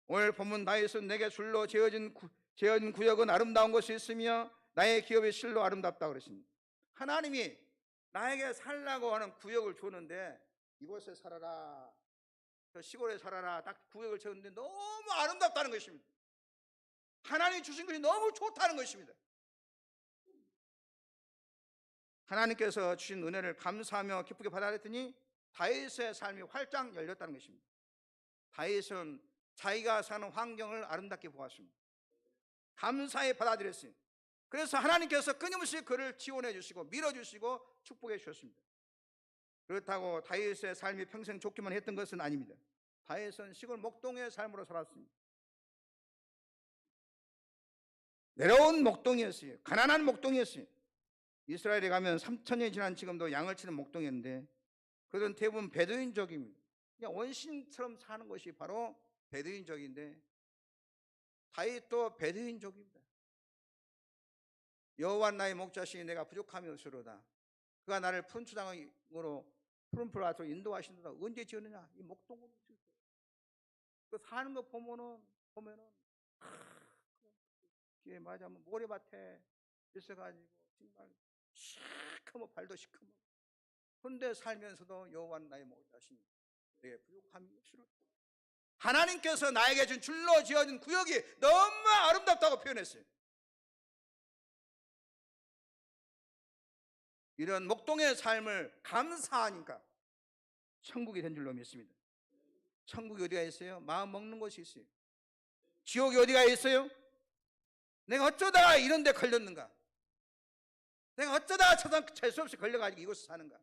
오늘 본문 다윗은 내게 줄로 재어진 구역은 아름다운 곳이 있으며 나의 기업이 실로 아름답다고 그러십니다. 하나님이 나에게 살라고 하는 구역을 줬는데, 이곳에 살아라, 저 시골에 살아라, 딱 구역을 줬는데 너무 아름답다는 것입니다. 하나님이 주신 것이 너무 좋다는 것입니다. 하나님께서 주신 은혜를 감사하며 기쁘게 받아들였더니 다윗의 삶이 활짝 열렸다는 것입니다. 다윗은 자기가 사는 환경을 아름답게 보았습니다. 감사히 받아들였어요. 그래서 하나님께서 끊임없이 그를 지원해 주시고 밀어주시고 축복해 주셨습니다. 그렇다고 다윗의 삶이 평생 좋기만 했던 것은 아닙니다. 다윗은 시골 목동의 삶으로 살았습니다. 내려온 목동이었어요. 가난한 목동이었어요. 이스라엘에 가면 3,000년이 지난 지금도 양을 치는 목동이었는데, 그들은 대부분 베두인족입니다. 그냥 원신처럼 사는 것이 바로 베두인족인데, 다윗도 베두인족입니다. 여호와 나의 목자시니 내가 부족함이 없으로다. 그가 나를 푸른 초장으로 푸른 풀 아래로 인도하신다. 언제 지었느냐? 이 목동으로 지었어요. 그 사는 거 보면은 뒤에 맞으면 모래밭에 있어가지고 정말 시커먼, 발도 시커먼. 그런데 살면서도 여호와 나의 목자시니 내게 부족함이 없으로다. 하나님께서 나에게 준 줄로 지어진 구역이 너무 아름답다고 표현했어요. 이런 목동의 삶을 감사하니까 천국이 된 줄로 믿습니다. 천국이 어디가 있어요? 마음 먹는 곳이 있어요. 지옥이 어디가 있어요? 내가 어쩌다가 이런 데 걸렸는가? 내가 어쩌다가 재수 없이 걸려가지고 이곳에 사는가?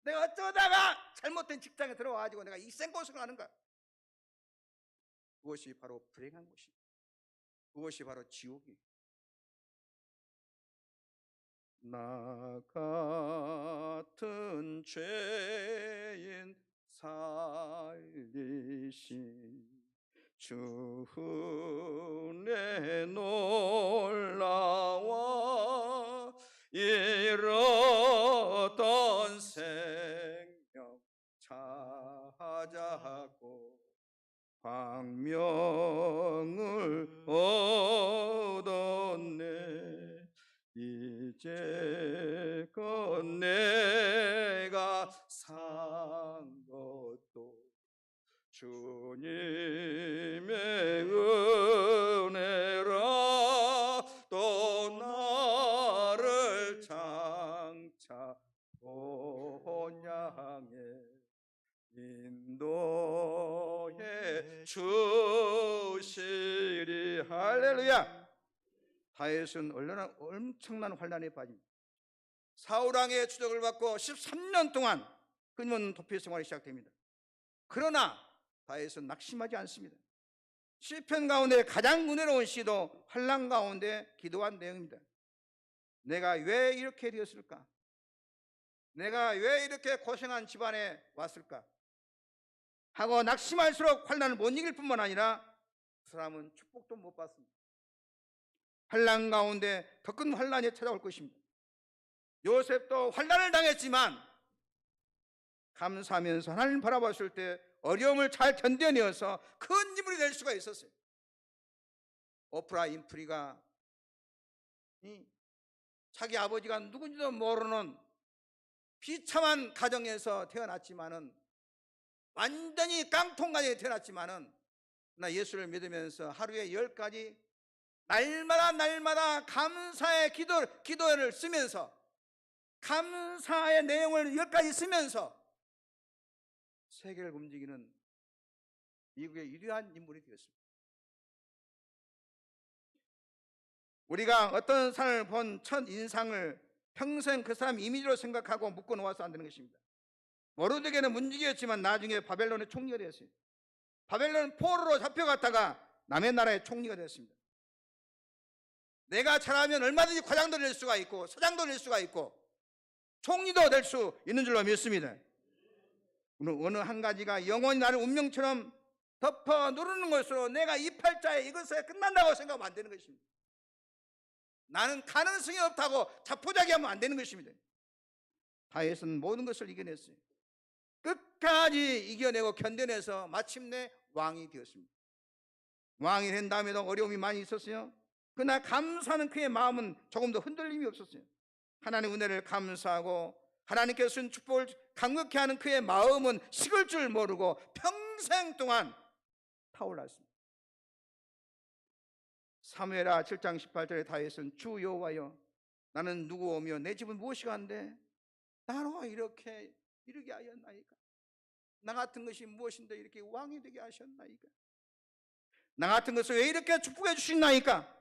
내가 어쩌다가 잘못된 직장에 들어와가지고 내가 이 생고생을 하는가? 그것이 바로 불행한 곳이, 그것이 바로 지옥이. 나 같은 죄인 살리신 주 은혜 놀라워 잃었던 생명 찾아고 광명을 얻었네. 이제껏 내가 산 것도 주님의 은혜라. 또 나를 장차 본향에 인도해 주시리. 할렐루야. 다윗은 얼마나 엄청난 환난에 빠집니다. 사울왕의 추적을 받고 13년 동안 끊임없는 도피 생활이 시작됩니다. 그러나 다윗은 낙심하지 않습니다. 시편 가운데 가장 은혜로운 시도 환난 가운데 기도한 내용입니다. 내가 왜 이렇게 되었을까? 내가 왜 이렇게 고생한 집안에 왔을까? 하고 낙심할수록 환난을 못 이길 뿐만 아니라 그 사람은 축복도 못 받습니다. 환난 가운데 더 큰 환난이 찾아올 것입니다. 요셉도 환난을 당했지만 감사하면서 하나님을 바라봤을 때 어려움을 잘 견뎌내어서 큰 인물이 될 수가 있었어요. 오프라 윈프리가 자기 아버지가 누군지도 모르는 비참한 가정에서 태어났지만은, 완전히 깡통 가정에 태어났지만은, 나 예수를 믿으면서 하루에 10가지 날마다 감사의 기도를 쓰면서, 감사의 내용을 10가지 쓰면서 세계를 움직이는 미국의 위대한 인물이 되었습니다. 우리가 어떤 사람을 본 첫 인상을 평생 그 사람 이미지로 생각하고 묶어 놓아서 안 되는 것입니다. 모르드게는 문지기였지만 나중에 바벨론의 총리가 되었어요. 바벨론 포로로 잡혀갔다가 남의 나라의 총리가 되었습니다. 내가 잘하면 얼마든지 과장도 될 수가 있고 사장도 될 수가 있고 총리도 될 수 있는 줄로 믿습니다. 어느 한 가지가 영원히 나를 운명처럼 덮어 누르는 것으로 내가 이 팔자에 이것에 끝난다고 생각하면 안 되는 것입니다. 나는 가능성이 없다고 자포자기하면 안 되는 것입니다. 다윗은 모든 것을 이겨냈어요. 끝까지 이겨내고 견뎌내서 마침내 왕이 되었습니다. 왕이 된 다음에도 어려움이 많이 있었어요. 그러나 감사하는 그의 마음은 조금도 흔들림이 없었어요. 하나님의 은혜를 감사하고 하나님께서 주신 축복을 감격해 하는 그의 마음은 식을 줄 모르고 평생 동안 타올랐습니다. 사무엘하 7장 18절에 다윗은 주 여호와여 나는 누구오며 내 집은 무엇이가 한데 나로 이렇게 이르게 하였나이까? 나 같은 것이 무엇인데 이렇게 왕이 되게 하셨나이까? 나 같은 것을 왜 이렇게 축복해 주시나이까?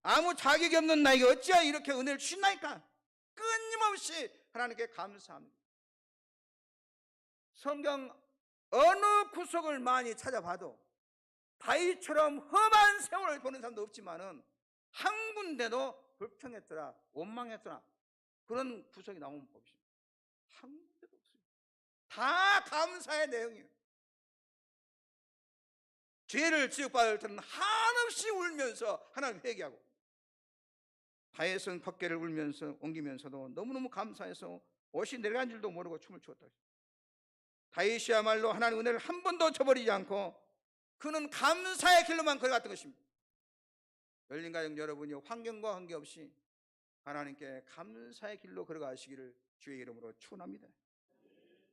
아무 자격이 없는 나에게 어찌하여 이렇게 은혜를 주시나이까? 끊임없이 하나님께 감사합니다. 성경 어느 구석을 많이 찾아봐도 다윗처럼 험한 세월을 보낸 사람도 없지만은 한 군데도 불평했더라, 원망했더라 그런 구석이 나오면 봅시다. 한 군데도 없어요. 다 감사의 내용이에요. 죄를 지적받을 때는 한없이 울면서 하나님 회개하고, 다윗은 덮개를 울면서 옮기면서도 너무너무 감사해서 옷이 내려간 줄도 모르고 춤을 추었다. 다윗이야말로 하나님의 은혜를 한 번도 저버리지 않고 그는 감사의 길로만 걸어갔던 것입니다. 열린 가정 여러분이 환경과 관계없이 하나님께 감사의 길로 걸어가시기를 주의 이름으로 축원합니다.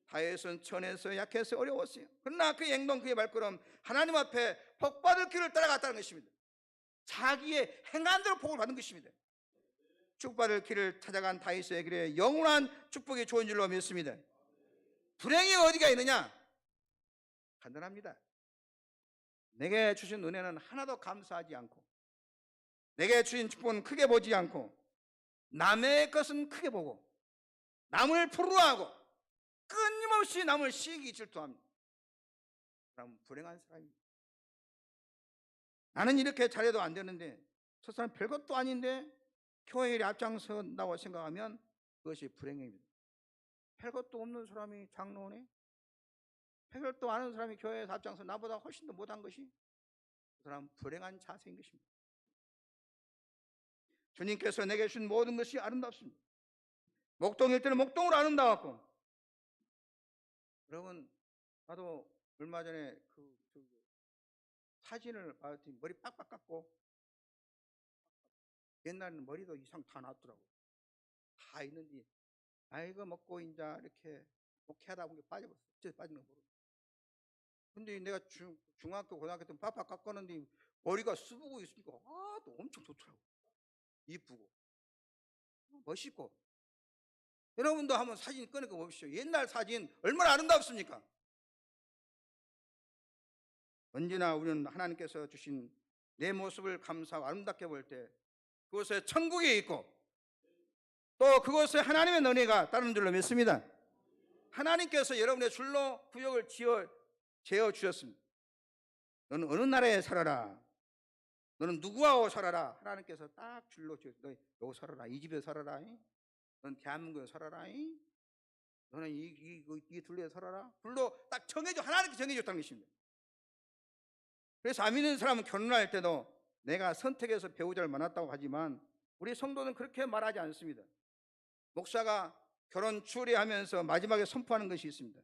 다윗은 천해서 약해서 어려웠어요. 그러나 그의 행동, 그의 발걸음 하나님 앞에 복받을 길을 따라갔다는 것입니다. 자기의 행한대로 복을 받은 것입니다. 축복받을 길을 찾아간 다윗의 길에 영원한 축복이 좋은 줄로 믿습니다. 불행이 어디가 있느냐? 간단합니다. 내게 주신 은혜는 하나도 감사하지 않고, 내게 주신 축복은 크게 보지 않고, 남의 것은 크게 보고, 남을 부러워하고, 끊임없이 남을 시기 질투합니다. 그럼 불행한 사람입니다. 나는 이렇게 잘해도 안 되는데, 저 사람 별것도 아닌데 교회 일에 앞장선다고 생각하면 그것이 불행입니다. 별것도 없는 사람이 장로네, 별것도 아는 사람이 교회에서 앞장서 나보다 훨씬 더 못한 것이, 그 사람은 불행한 자세인 것입니다. 주님께서 내게 주신 모든 것이 아름답습니다. 목동일 때는 목동으로 아름다웠고, 여러분 나도 얼마 전에 그 사진을 봤더니 머리 빡빡 깎고, 옛날에는 머리도 이상 다 났더라고. 다 있는데 나이가 먹고 이제 이렇게 목회하다 보니까 빠져버렸어. 어째서 빠진 거 모르겠어. 근데 내가 중학교 고등학교 때 빡빡 깎았는데 머리가 수부고 있으니까 또 엄청 좋더라고. 이쁘고 멋있고. 여러분도 한번 사진 꺼내고 보십시오. 옛날 사진 얼마나 아름답습니까? 언제나 우리는 하나님께서 주신 내 모습을 감사하고 아름답게 볼 때 그곳에 천국이 있고, 또 그곳에 하나님의 은혜가 따르는 줄로 믿습니다. 하나님께서 여러분의 줄로 구역을 재어 주셨습니다. 너는 어느 나라에 살아라, 너는 누구하고 살아라. 하나님께서 딱 줄로 지었어요. 너 여기 살아라, 이 집에 살아라, 너는 대한민국에 살아라, 너는 이 둘레에 살아라. 불로 딱 하나님께 정해줬다는 것입니다. 그래서 안 믿는 사람은 결혼할 때도 내가 선택해서 배우자를 만났다고 하지만 우리 성도는 그렇게 말하지 않습니다. 목사가 결혼 추례하면서 마지막에 선포하는 것이 있습니다.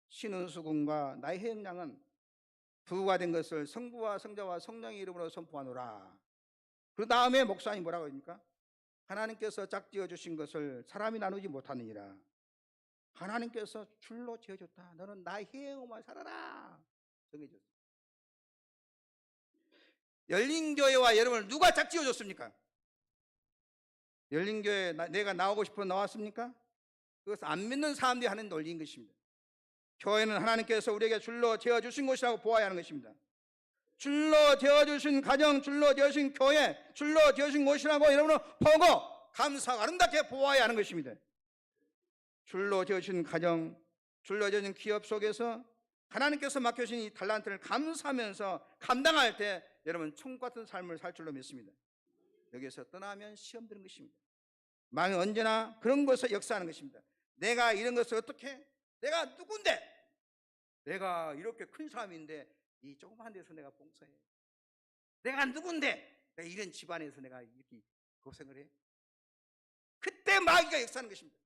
신은수 군과 나의 혜영 양은 부부가 된 것을 성부와 성자와 성령의 이름으로 선포하노라. 그 다음에 목사님 뭐라고 합니까? 하나님께서 짝지어 주신 것을 사람이 나누지 못하느니라. 하나님께서 줄로 지어줬다. 너는 나의 행위만 살아라. 정해줬어. 열린교회와 여러분을 누가 짝지어 줬습니까? 열린교회 내가 나오고 싶어 나왔습니까? 그것은 안 믿는 사람들이 하는 논리인 것입니다. 교회는 하나님께서 우리에게 줄로 지어주신 곳이라고 보아야 하는 것입니다. 줄로 지어주신 가정, 줄로 지어주신 교회, 줄로 지어주신 곳이라고 여러분은 보고 감사하고 아름답게 보아야 하는 것입니다. 줄로 지어주신 가정, 줄로 지어진 기업 속에서 하나님께서 맡겨주신 이 달란트를 감사하면서 감당할 때 여러분 천국 같은 삶을 살 줄로 믿습니다. 여기서 떠나면 시험 드는 것입니다. 마음이 언제나 그런 것을 역사하는 것입니다. 내가 이런 것을 어떻게, 내가 누군데, 내가 이렇게 큰 사람인데 이 조그만 데서 내가 봉사해, 내가 누군데 내가 이런 집안에서 내가 이렇게 고생을 해. 그때 마귀가 역사하는 것입니다.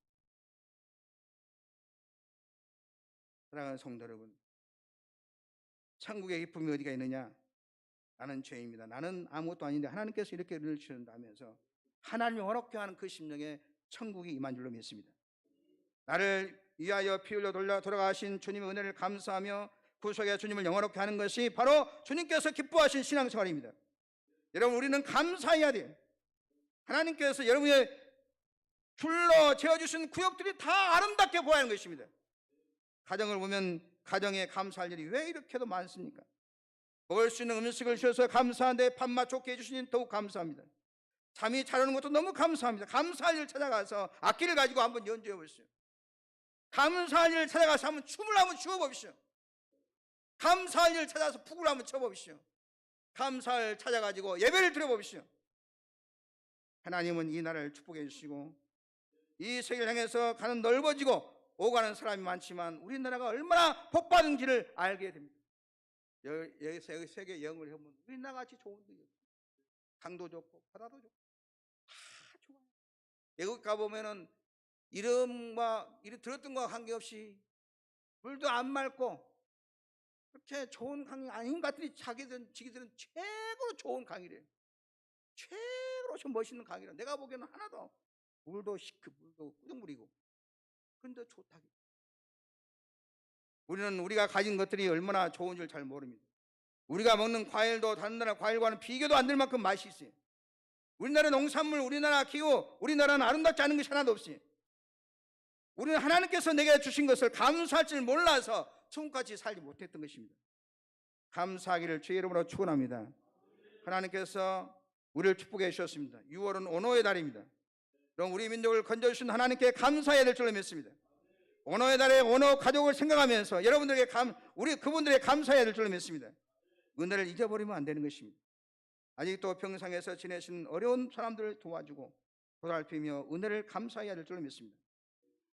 사랑하는 성도 여러분, 천국의 기쁨이 어디가 있느냐? 나는 죄인입니다. 나는 아무것도 아닌데 하나님께서 이렇게 은혜를 주신다면서 하나님을 어렵게 하는 그 심령에 천국이 임한 줄로 믿습니다. 나를 위하여 피 흘려 돌아가신 주님의 은혜를 감사하며 구속의 주님을 영원롭게 하는 것이 바로 주님께서 기뻐하신 신앙생활입니다. 여러분, 우리는 감사해야 돼요. 하나님께서 여러분의 줄로 지어주신 구역들이 다 아름답게 보여야 하는 것입니다. 가정을 보면 가정에 감사할 일이 왜 이렇게도 많습니까? 먹을 수 있는 음식을 주셔서 감사한데 밥맛 좋게 해주시니 더욱 감사합니다. 잠이 잘 오는 것도 너무 감사합니다. 감사할 일 찾아가서 악기를 가지고 한번 연주해 보십시오. 감사할 일을 찾아가서 한번 춤을 한번 추어 보십시오. 감사할 일을 찾아서 푹을 한번 쳐 보십시오. 감사를 찾아가지고 예배를 드려 보십시오. 하나님은 이 나라를 축복해 주시고 이 세계를 향해서 가는 넓어지고 오가는 사람이 많지만 우리나라가 얼마나 복받은지를 알게 됩니다. 여기 세계 여행을 해보면 우리나라 같이 좋은 데가 없어요. 강도 좋고 바다도 좋고 다 좋아요. 외국 가보면은 이름과 이름 들었던 것과 관계없이 물도 안 맑고 그렇게 좋은 강이 아닌 것 같더니 지기들은 최고로 좋은 강이래요. 최고로 좀 멋있는 강이라. 내가 보기에는 하나도 물도 시크, 물도 꾸덕물이고 근데 좋다기. 우리는 우리가 가진 것들이 얼마나 좋은 줄 잘 모릅니다. 우리가 먹는 과일도 다른 나라 과일과는 비교도 안 될 만큼 맛이 있어요. 우리나라 농산물, 우리나라 기후, 우리나라는 아름답지 않은 것이 하나도 없어요. 우리는 하나님께서 내게 주신 것을 감사할 줄 몰라서 천국같이 살지 못했던 것입니다. 감사하기를 주의 이름으로 축원합니다. 하나님께서 우리를 축복해 주셨습니다. 6월은 언어의 달입니다. 그럼 우리 민족을 건져주신 하나님께 감사해야 될 줄로 믿습니다. 언어의 달에 언어 가족을 생각하면서 여러분들에게 우리 그분들에게 감사해야 될 줄로 믿습니다. 은혜를 잊어버리면 안 되는 것입니다. 아직도 평상에서 지내신 어려운 사람들을 도와주고 보살피며 은혜를 감사해야 될 줄로 믿습니다.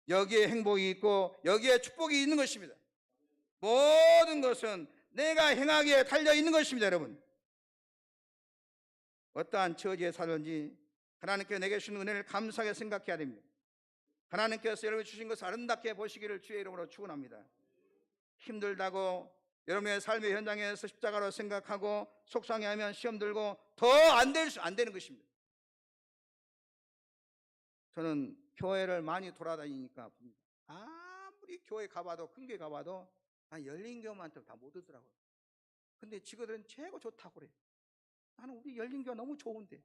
여기에 행복이 있고 여기에 축복이 있는 것입니다. 모든 것은 내가 행하기에 달려 있는 것입니다. 여러분, 어떠한 처지에 살든지 하나님께서 내게 주신 은혜를 감사하게 생각해야 됩니다. 하나님께서 여러분 주신 것을 아름답게 보시기를 주의 이름으로 축원합니다. 힘들다고 여러분의 삶의 현장에서 십자가로 생각하고 속상해하면 시험 들고 더 안 되는 것입니다. 저는 교회를 많이 돌아다니니까 봅니다. 아무리 교회 가봐도 큰 교회 가봐도 열린교회만큼 다 못 오더라고요. 근데 지그들은 최고 좋다고 그래요. 나는 우리 열린교회가 너무 좋은데,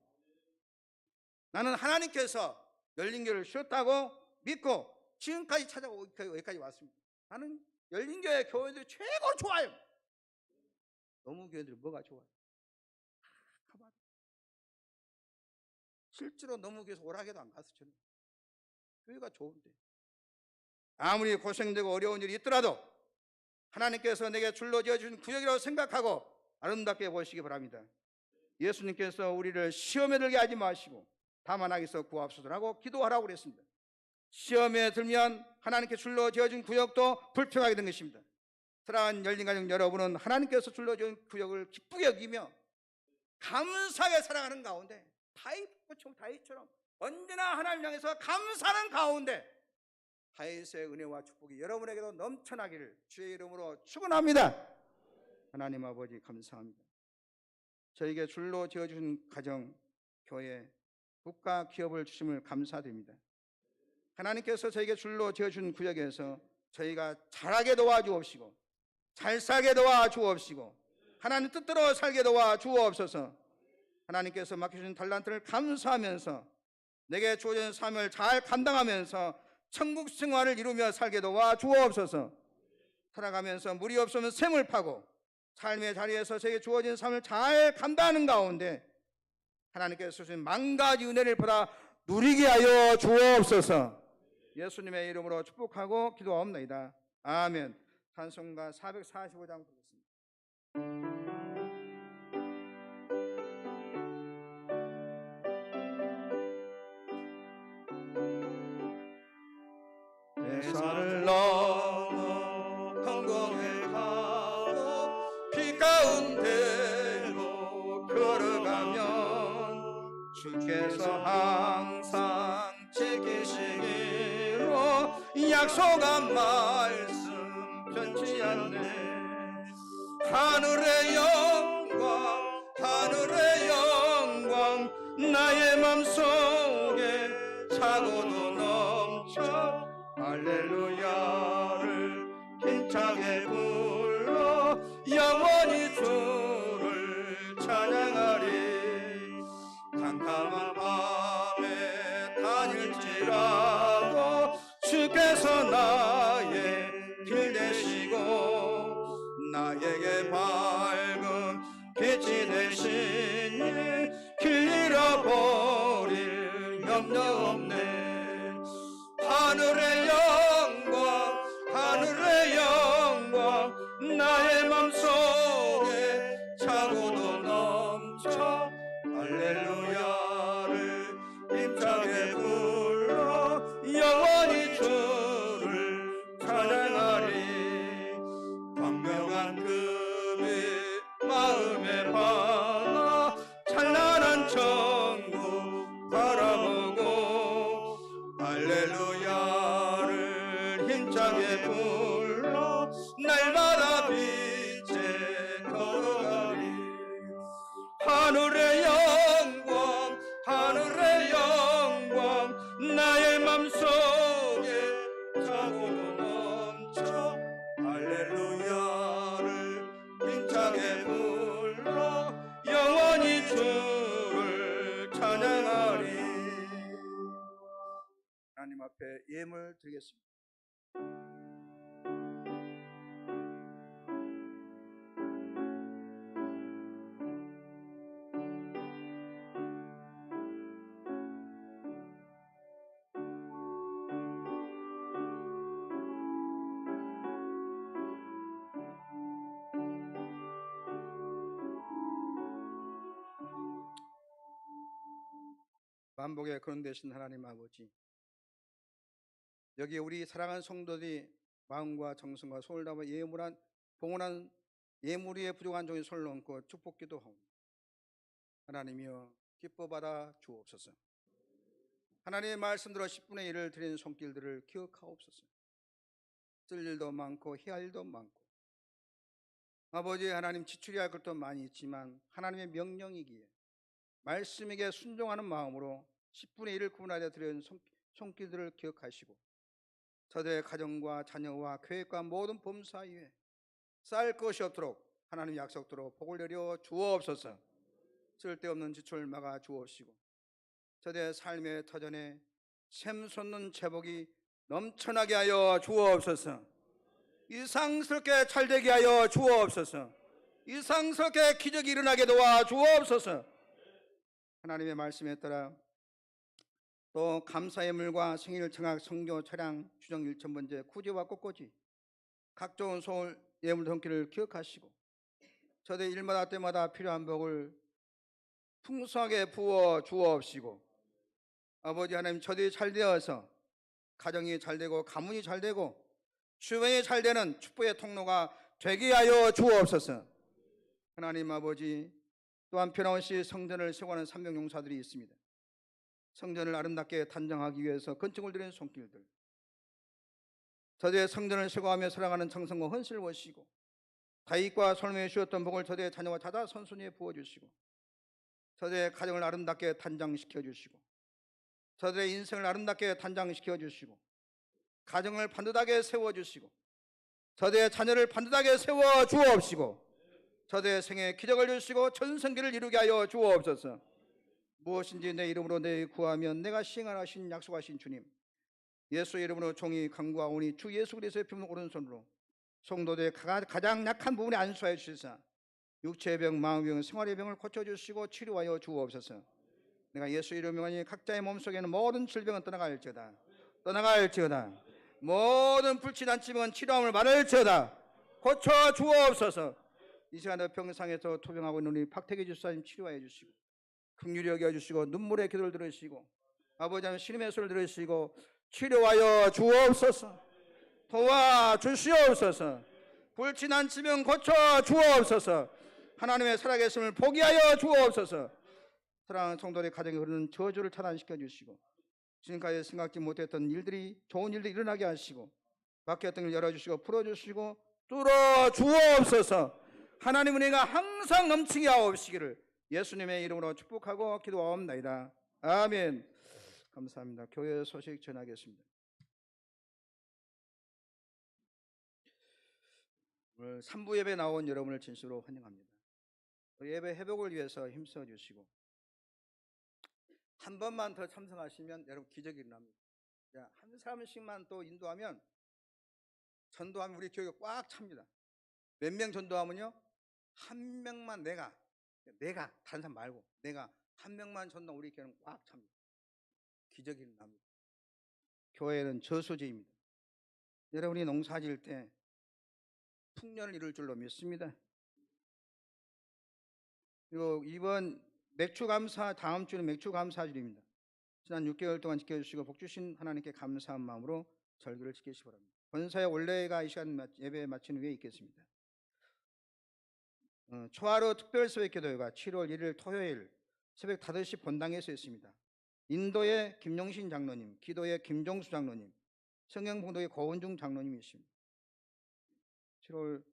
나는 하나님께서 열린교회를 주셨다고 믿고 지금까지 찾아오고 여기까지 왔습니다. 나는 열린교회 교회들이 최고로 좋아요. 너무 교회들이 뭐가 좋아요? 가봐도 실제로 너무 교회에서 오락에도 안 갔어. 저는 교회가 좋은데 아무리 고생되고 어려운 일이 있더라도 하나님께서 내게 줄로 지어주신 구역이라고 생각하고 아름답게 보시기 바랍니다. 예수님께서 우리를 시험에 들게 하지 마시고 다만 하기서 구하옵소서라고 기도하라고 그랬습니다. 시험에 들면 하나님께 줄로 지어준 구역도 불평하게 된 것입니다. 사랑하는 열린가정 여러분은 하나님께서 줄로 지은 구역을 기쁘게 여기며 감사하게 살아가는 가운데 다윗처럼 언제나 하나님 향해서 감사하는 가운데 다윗의 은혜와 축복이 여러분에게도 넘쳐나기를 주의 이름으로 축원합니다. 하나님 아버지 감사합니다. 저에게 줄로 지어주신 가정, 교회, 국가 기업을 주심을 감사드립니다. 하나님께서 저에게 줄로 지어준 구역에서 저희가 잘하게 도와주옵시고 잘 살게 도와주옵시고 하나님 뜻대로 살게 도와주옵소서. 하나님께서 맡겨주신 달란트를 감사하면서 내게 주어진 삶을 잘 감당하면서 천국 생활을 이루며 살게 도와주옵소서. 살아가면서 무리 없으면 샘을 파고 삶의 자리에서 제게 주어진 삶을 잘 감당하는 가운데 하나님께서 주신 만 가지 은혜를 받아 누리게 하여 주옵소서. 예수님의 이름으로 축복하고 기도하옵나이다. 아멘. 찬송가 445장 부르겠습니다. 대산을 넘어 성공해 가고 비 가운데로 걸어가면 주께서 항상 지키시기로 약속한 말씀 변치 않네. 하늘의 영광 하늘의 영광 나의 맘속에 차고도 넘쳐 할렐루야를 힘차게 불러 영원히 주를 찬양하리. 캄캄한 밤에 다닐지라도 주께서 나의 길 되시고 나에게 밝은 빛이 되시니 길 잃어버릴 염려 없네. 하늘의 영광 하늘의 영광 나의 맘속에 차고도 넘쳐 할렐루야를 힘차게 불러 영원히 주를 찬양하리. 광명한 금이 마음에 받아 찬란한 천국 바라보고 할렐루야를 힘차게 불러 날마다 빛에 걸어가리. 하늘의 영광 하늘의 영광 나의 맘속에 차고도 넘쳐 할렐루야를 힘차게 불러 영원히 주를 찬양하리. 하나님 앞에 예물 드리겠습니다. 만복의 그런 되신 하나님 아버지, 여기 우리 사랑하는 성도들이 마음과 정성과 손을 다해 예물한 봉헌한 예물 위에 부족한 종이 손을 얹고 축복기도 하옵니다. 하나님이여 기뻐 받아 주옵소서. 하나님의 말씀대로 10분의 1을 드리는 손길들을 기억하옵소서. 쓸 일도 많고 해야 할 일도 많고 아버지 하나님 지출해야 할 것도 많이 있지만 하나님의 명령이기에 말씀에게 순종하는 마음으로 10분의 1을 구분하여 드리는 손길들을 기억하시고 저들의 가정과 자녀와 계획과 모든 범사 위에 쌓일 것이 없도록 하나님 약속대로 복을 내려 주옵소서. 쓸데없는 지출을 막아 주옵시고 저들의 삶의 터전에 샘솟는 제복이 넘쳐나게 하여 주옵소서. 이상스럽게 잘되게 하여 주옵소서. 이상스럽게 기적이 일어나게 도와 주옵소서. 하나님의 말씀에 따라 또 감사예물과 생일 청약 성교 차량 주정 1,000번째 구제와 꽃꽂이 각종 소울 예물 don기를 기억하시고 저들 일마다 때마다 필요한 복을 풍성하게 부어 주옵시고 아버지 하나님 저들이 잘되어서 가정이 잘되고 가문이 잘되고 주변이 잘되는 축복의 통로가 되게 하여 주옵소서. 하나님 아버지 또한 변함없이 성전을 세워가는 삼명용사들이 있습니다. 성전을 아름답게 단장하기 위해서 건축을 드리는 손길들 저들의 성전을 세워가며 살아가는 정성과 헌신을 보시고 다윗과 솔로몬이 주었던 복을 저들의 자녀와 자다 선손이에 부어주시고 저들의 가정을 아름답게 단장시켜 주시고 저들의 인생을 아름답게 단장시켜 주시고 가정을 반듯하게 세워주시고 저들의 자녀를 반듯하게 세워 주옵시고 저들의 생에 기적을 주시고 전성기를 이루게 하여 주옵소서. 무엇인지 내 이름으로 내 구하면 내가 시행하신 약속하신 주님, 예수의 이름으로 종이 간구하오니 주 예수 그리스도의 피로 오른손으로 성도들의 가장 약한 부분에 안수하여 주시사 육체의 병, 마음의 병, 생활의 병을 고쳐주시고 치료하여 주옵소서. 내가 예수 이름으로 명하니 각자의 몸속에는 모든 질병은 떠나갈지어다. 모든 불친한 질병은 치료함을 받을지어다. 고쳐 주옵소서. 이 시간에 병상에서 토병하고 있는 우리 박태기 집사님 치료하여 주시고 긍휼히 여겨주시고 눈물의 기도를 들으시고 아버지 하나님 신임의 소리를 들으시고 치료하여 주옵소서. 도와주시옵소서. 불친한 질병 고쳐 주옵소서. 하나님의 살아계심을 포기하여 주옵소서. 사랑하는 성도의 가정에 흐르는 저주를 차단시켜 주시고 지금까지 생각지 못했던 일들이 좋은 일들이 일어나게 하시고 막혔던 길 열어주시고 풀어주시고 뚫어 주옵소서. 하나님 은혜가 항상 넘치게 하옵시기를 예수님의 이름으로 축복하고 기도하옵나이다. 아멘. 감사합니다. 교회 소식 전하겠습니다. 오늘 3부 예배 나온 여러분을 진심으로 환영합니다. 예배 회복을 위해서 힘써 주시고 한 번만 더 참석하시면 여러분 기적이 일어납니다. 한 사람씩만 또 인도하면 전도하면 우리 교회가 꽉 찹니다. 몇 명 전도하면요? 한 명만 내가 다른 사람 말고 내가 한 명만 전도하면 우리 교회는 꽉 찹니다. 기적이 일어납니다. 교회는 저수지입니다. 여러분이 농사 지을 때 풍년을 이룰 줄로 믿습니다. 그리고 이번 맥주감사, 다음 주는 맥주감사주일입니다. 지난 6개월 동안 지켜주시고 복주신 하나님께 감사한 마음으로 절기를 지키시기 바랍니다. 권사의 원래가 이 시간 예배 마친 후에 있겠습니다. 초하루 특별새벽기도회가 7월 1일 토요일 새벽 5시 본당에서 있습니다. 인도의 김용신 장로님, 기도의 김종수 장로님, 성경봉도의 고은중 장로님이십니다. 7월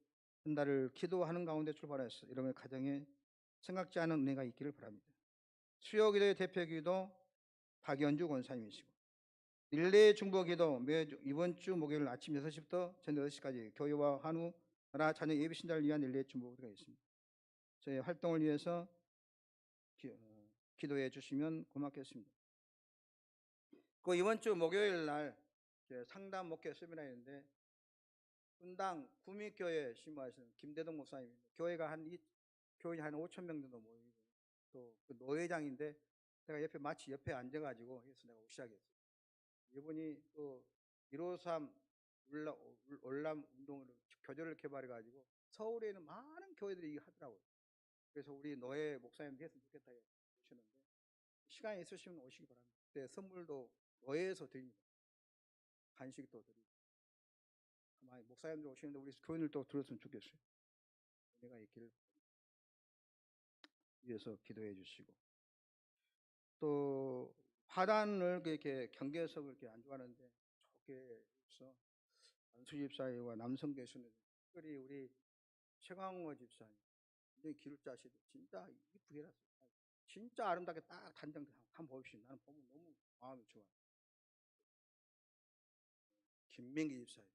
한 달을 기도하는 가운데 출발해서 여러분의 가정에 생각지 않은 은혜가 있기를 바랍니다. 수요기도의 대표기도 박연주 권사님이시고 릴레이 중보기도 매주 이번 주 목요일 아침 6시부터 저녁 6시까지 교회와 한우 나라 자녀 예비신자를 위한 릴레이 중보기도가 있습니다. 저희 활동을 위해서 기도해 주시면 고맙겠습니다. 그 이번 주 목요일 날 상담 목회 세미나인데 분당 구미교회 신부하시는 김대동 목사님입니다. 교회가 한 5천 명 정도 모이고 또 그 노회장인데 제가 마치 옆에 앉아가지고 해서 내가 오기 시작했어요. 이분이 또 153 올람 운동으로 교조를 개발해가지고 서울에 있는 많은 교회들이 하더라고요. 그래서 우리 노회 목사님도 했으면 좋겠다 오셨는데 시간이 있으시면 오시기 바랍니다. 그때 선물도 노회에서 드립니다. 간식도 드리고 아마 목사님들 오시는데 우리 교인들도 들었으면 좋겠어요. 은혜가 있기를 위해서 기도해 주시고 또 화단을 이렇게 경계석을 이렇게 안 좋아하는데 좋게 해서 안수 집사와 남성 교수님, 특별히 우리 최광호 집사님, 굉장히 기술자시도 진짜 이쁘게 해놨어요. 진짜 아름답게 딱 단장 한번 보십시오. 나는 보면 너무 마음이 좋아요. 김명기 집사님,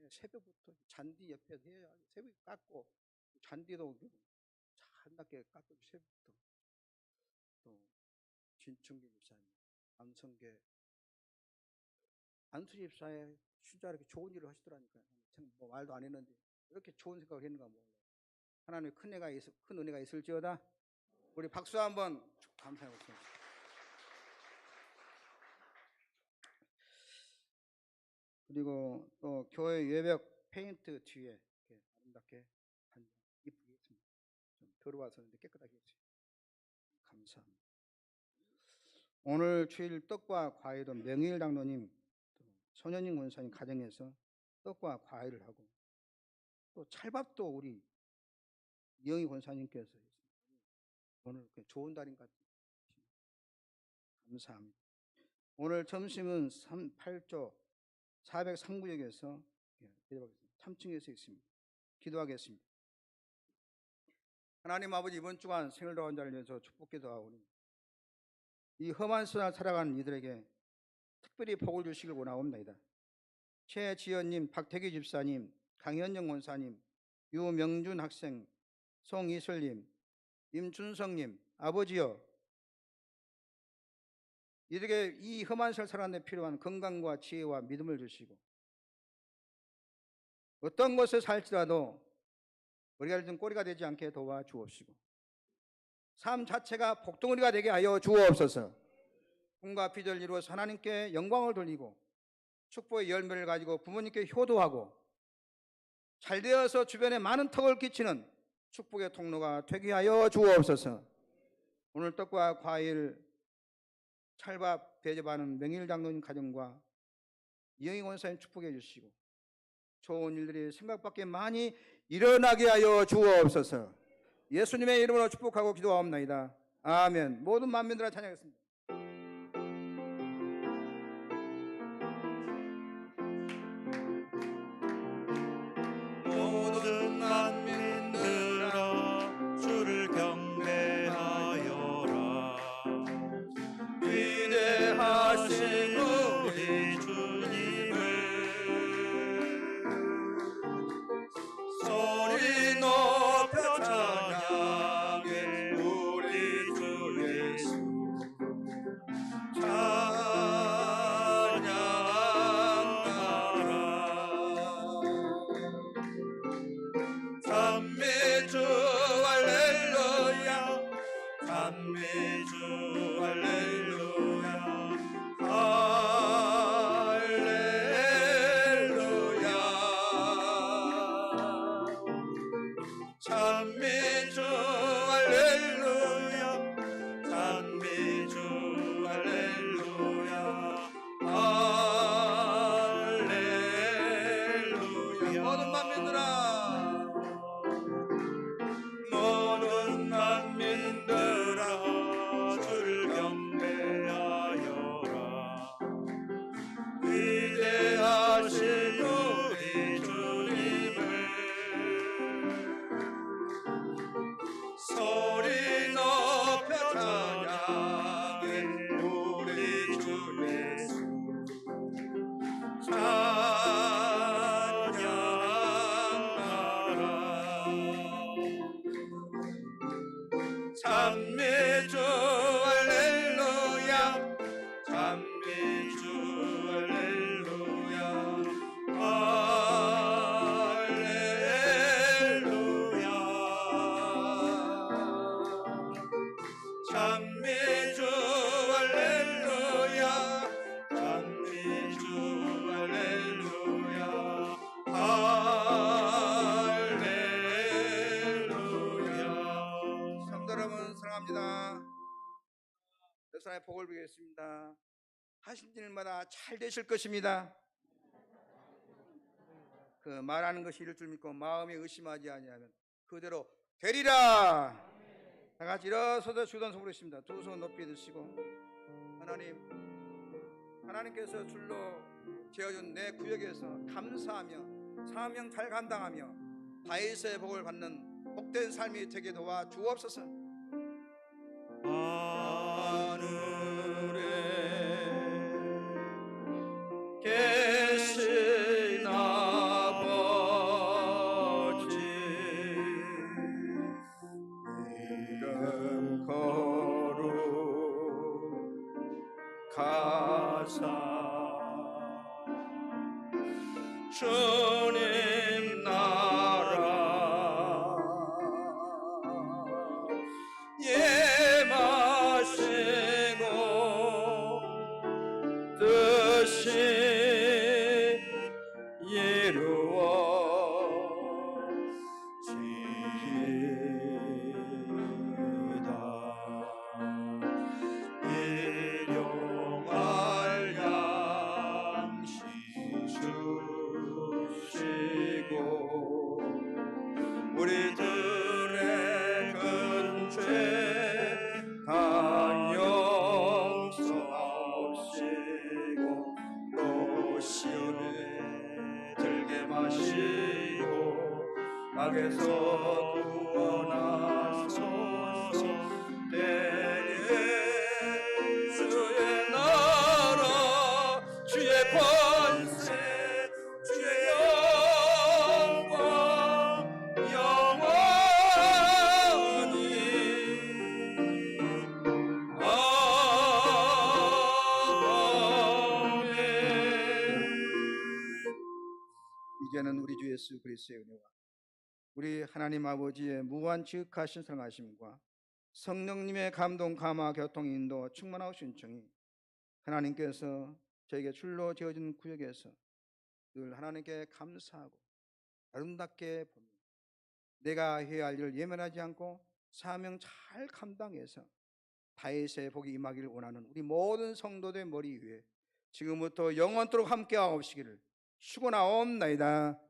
새벽부터 잔디 옆에 새벽에 깎고 잔디도 아름답게 깎고 새벽부터 또 진충기 집사님, 남성계 안수 집사의 진짜 이렇게 좋은 일을 하시더라니까요. 뭐 말도 안 했는데 이렇게 좋은 생각을 했는가 몰라요. 하나님의 큰 은혜가 있을지어다. 우리 박수 한번 감사합니다. 그리고 또 교회 외벽 페인트 뒤에 이렇게 아름답게 이쁘게 했습니다. 좀 더러워서 깨끗하게 했어요. 감사합니다. 오늘 주일 떡과 과일은 명일 장로님, 손현인 권사님 가정에서 떡과 과일을 하고 또 찰밥도 우리 이영희 권사님께서 했습니다. 오늘 좋은 달인 것 같습니다. 감사합니다. 오늘 점심은 8조 403구역에서 3층에서 있습니다. 기도하겠습니다. 하나님 아버지, 이번 주간 생일 도한 자를 위해서 축복 기도하오니 이 험한 세상을 살아가는 이들에게 특별히 복을 주시길 원하옵나이다. 최지연님, 박태기 집사님, 강현정 원사님, 유명준 학생, 송이슬님, 임준성님, 아버지여, 이들에게 이 험한 세상을 살아가는 데 필요한 건강과 지혜와 믿음을 주시고, 어떤 곳에 살지라도 우리가 든 꼬리가 되지 않게 도와주옵시고, 삶 자체가 복덩어리가 되게 하여 주옵소서. 꿈과 비전을 이루어서 하나님께 영광을 돌리고 축복의 열매를 가지고 부모님께 효도하고 잘되어서 주변에 많은 덕을 끼치는 축복의 통로가 되게 하여 주옵소서. 오늘 떡과 과일, 찰밥 대접하는 명일 장로님 가정과 이영희 원사님 축복해 주시고 좋은 일들이 생각밖에 많이 일어나게 하여 주옵소서. 예수님의 이름으로 축복하고 기도하옵나이다. 아멘. 모든 만민들아 찬양하겠습니다. 모든 만민들아 주를 경배하여라. 위대하신 우리 주님을 소리 높여 찬양해. 우리 주 예수 찬양하라. 찬미주 할렐루야, 찬미주 할렐루야, 할렐루야. 찬미주 할렐루야, 찬미주 할렐루야, 할렐루야. 모든 만민들아, 모든 만민들아 주를 경배하여라. 위대하신 우리 주님을 소리 높여 찬양해. 우리 주 예수 찬양하라. 찬미주 할렐루야, 찬미주 할렐루야, 할렐루야. 찬미주 할렐루야, 찬미주 할렐루야, 할렐루야. 성도 여러분 사랑합니다. 예수님의 복을 비겠습니다. 하신 일마다 잘 되실 것입니다. 그 말하는 것이 이를 줄 믿고 마음에 의심하지 아니하면 그대로 되리라. 다 같이 일어서서 주단소 부르십니다. 두 손 높이 드시고, 하나님께서 줄로 지어준 내 구역에서 감사하며 사명 잘 감당하며 다윗의 복을 받는 복된 삶이 되게 도와 주옵소서. 하늘에 계신 아버지, 이름 거룩하사 주님 나라 예마시고 뜻이 이루어지이다. 일용할 양식 주시고 우리들의 근죄 다 용서하시고 또 시험에 들게 마시고 악에서 구원하소서. 때에 예수 그리스도의 은혜와 우리 하나님 아버지의 무한 지극하신 사랑하심과 성령님의 감동, 감화, 교통, 인도, 충만하고 신청이 하나님께서 저에게 줄로 지어진 구역에서 늘 하나님께 감사하고 아름답게 보며 내가 해야 할 일을 예면하지 않고 사명 잘 감당해서 다윗의 복이 임하기를 원하는 우리 모든 성도들 머리 위에 지금부터 영원토록 함께하옵시기를 축원하옵나이다.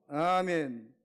아멘.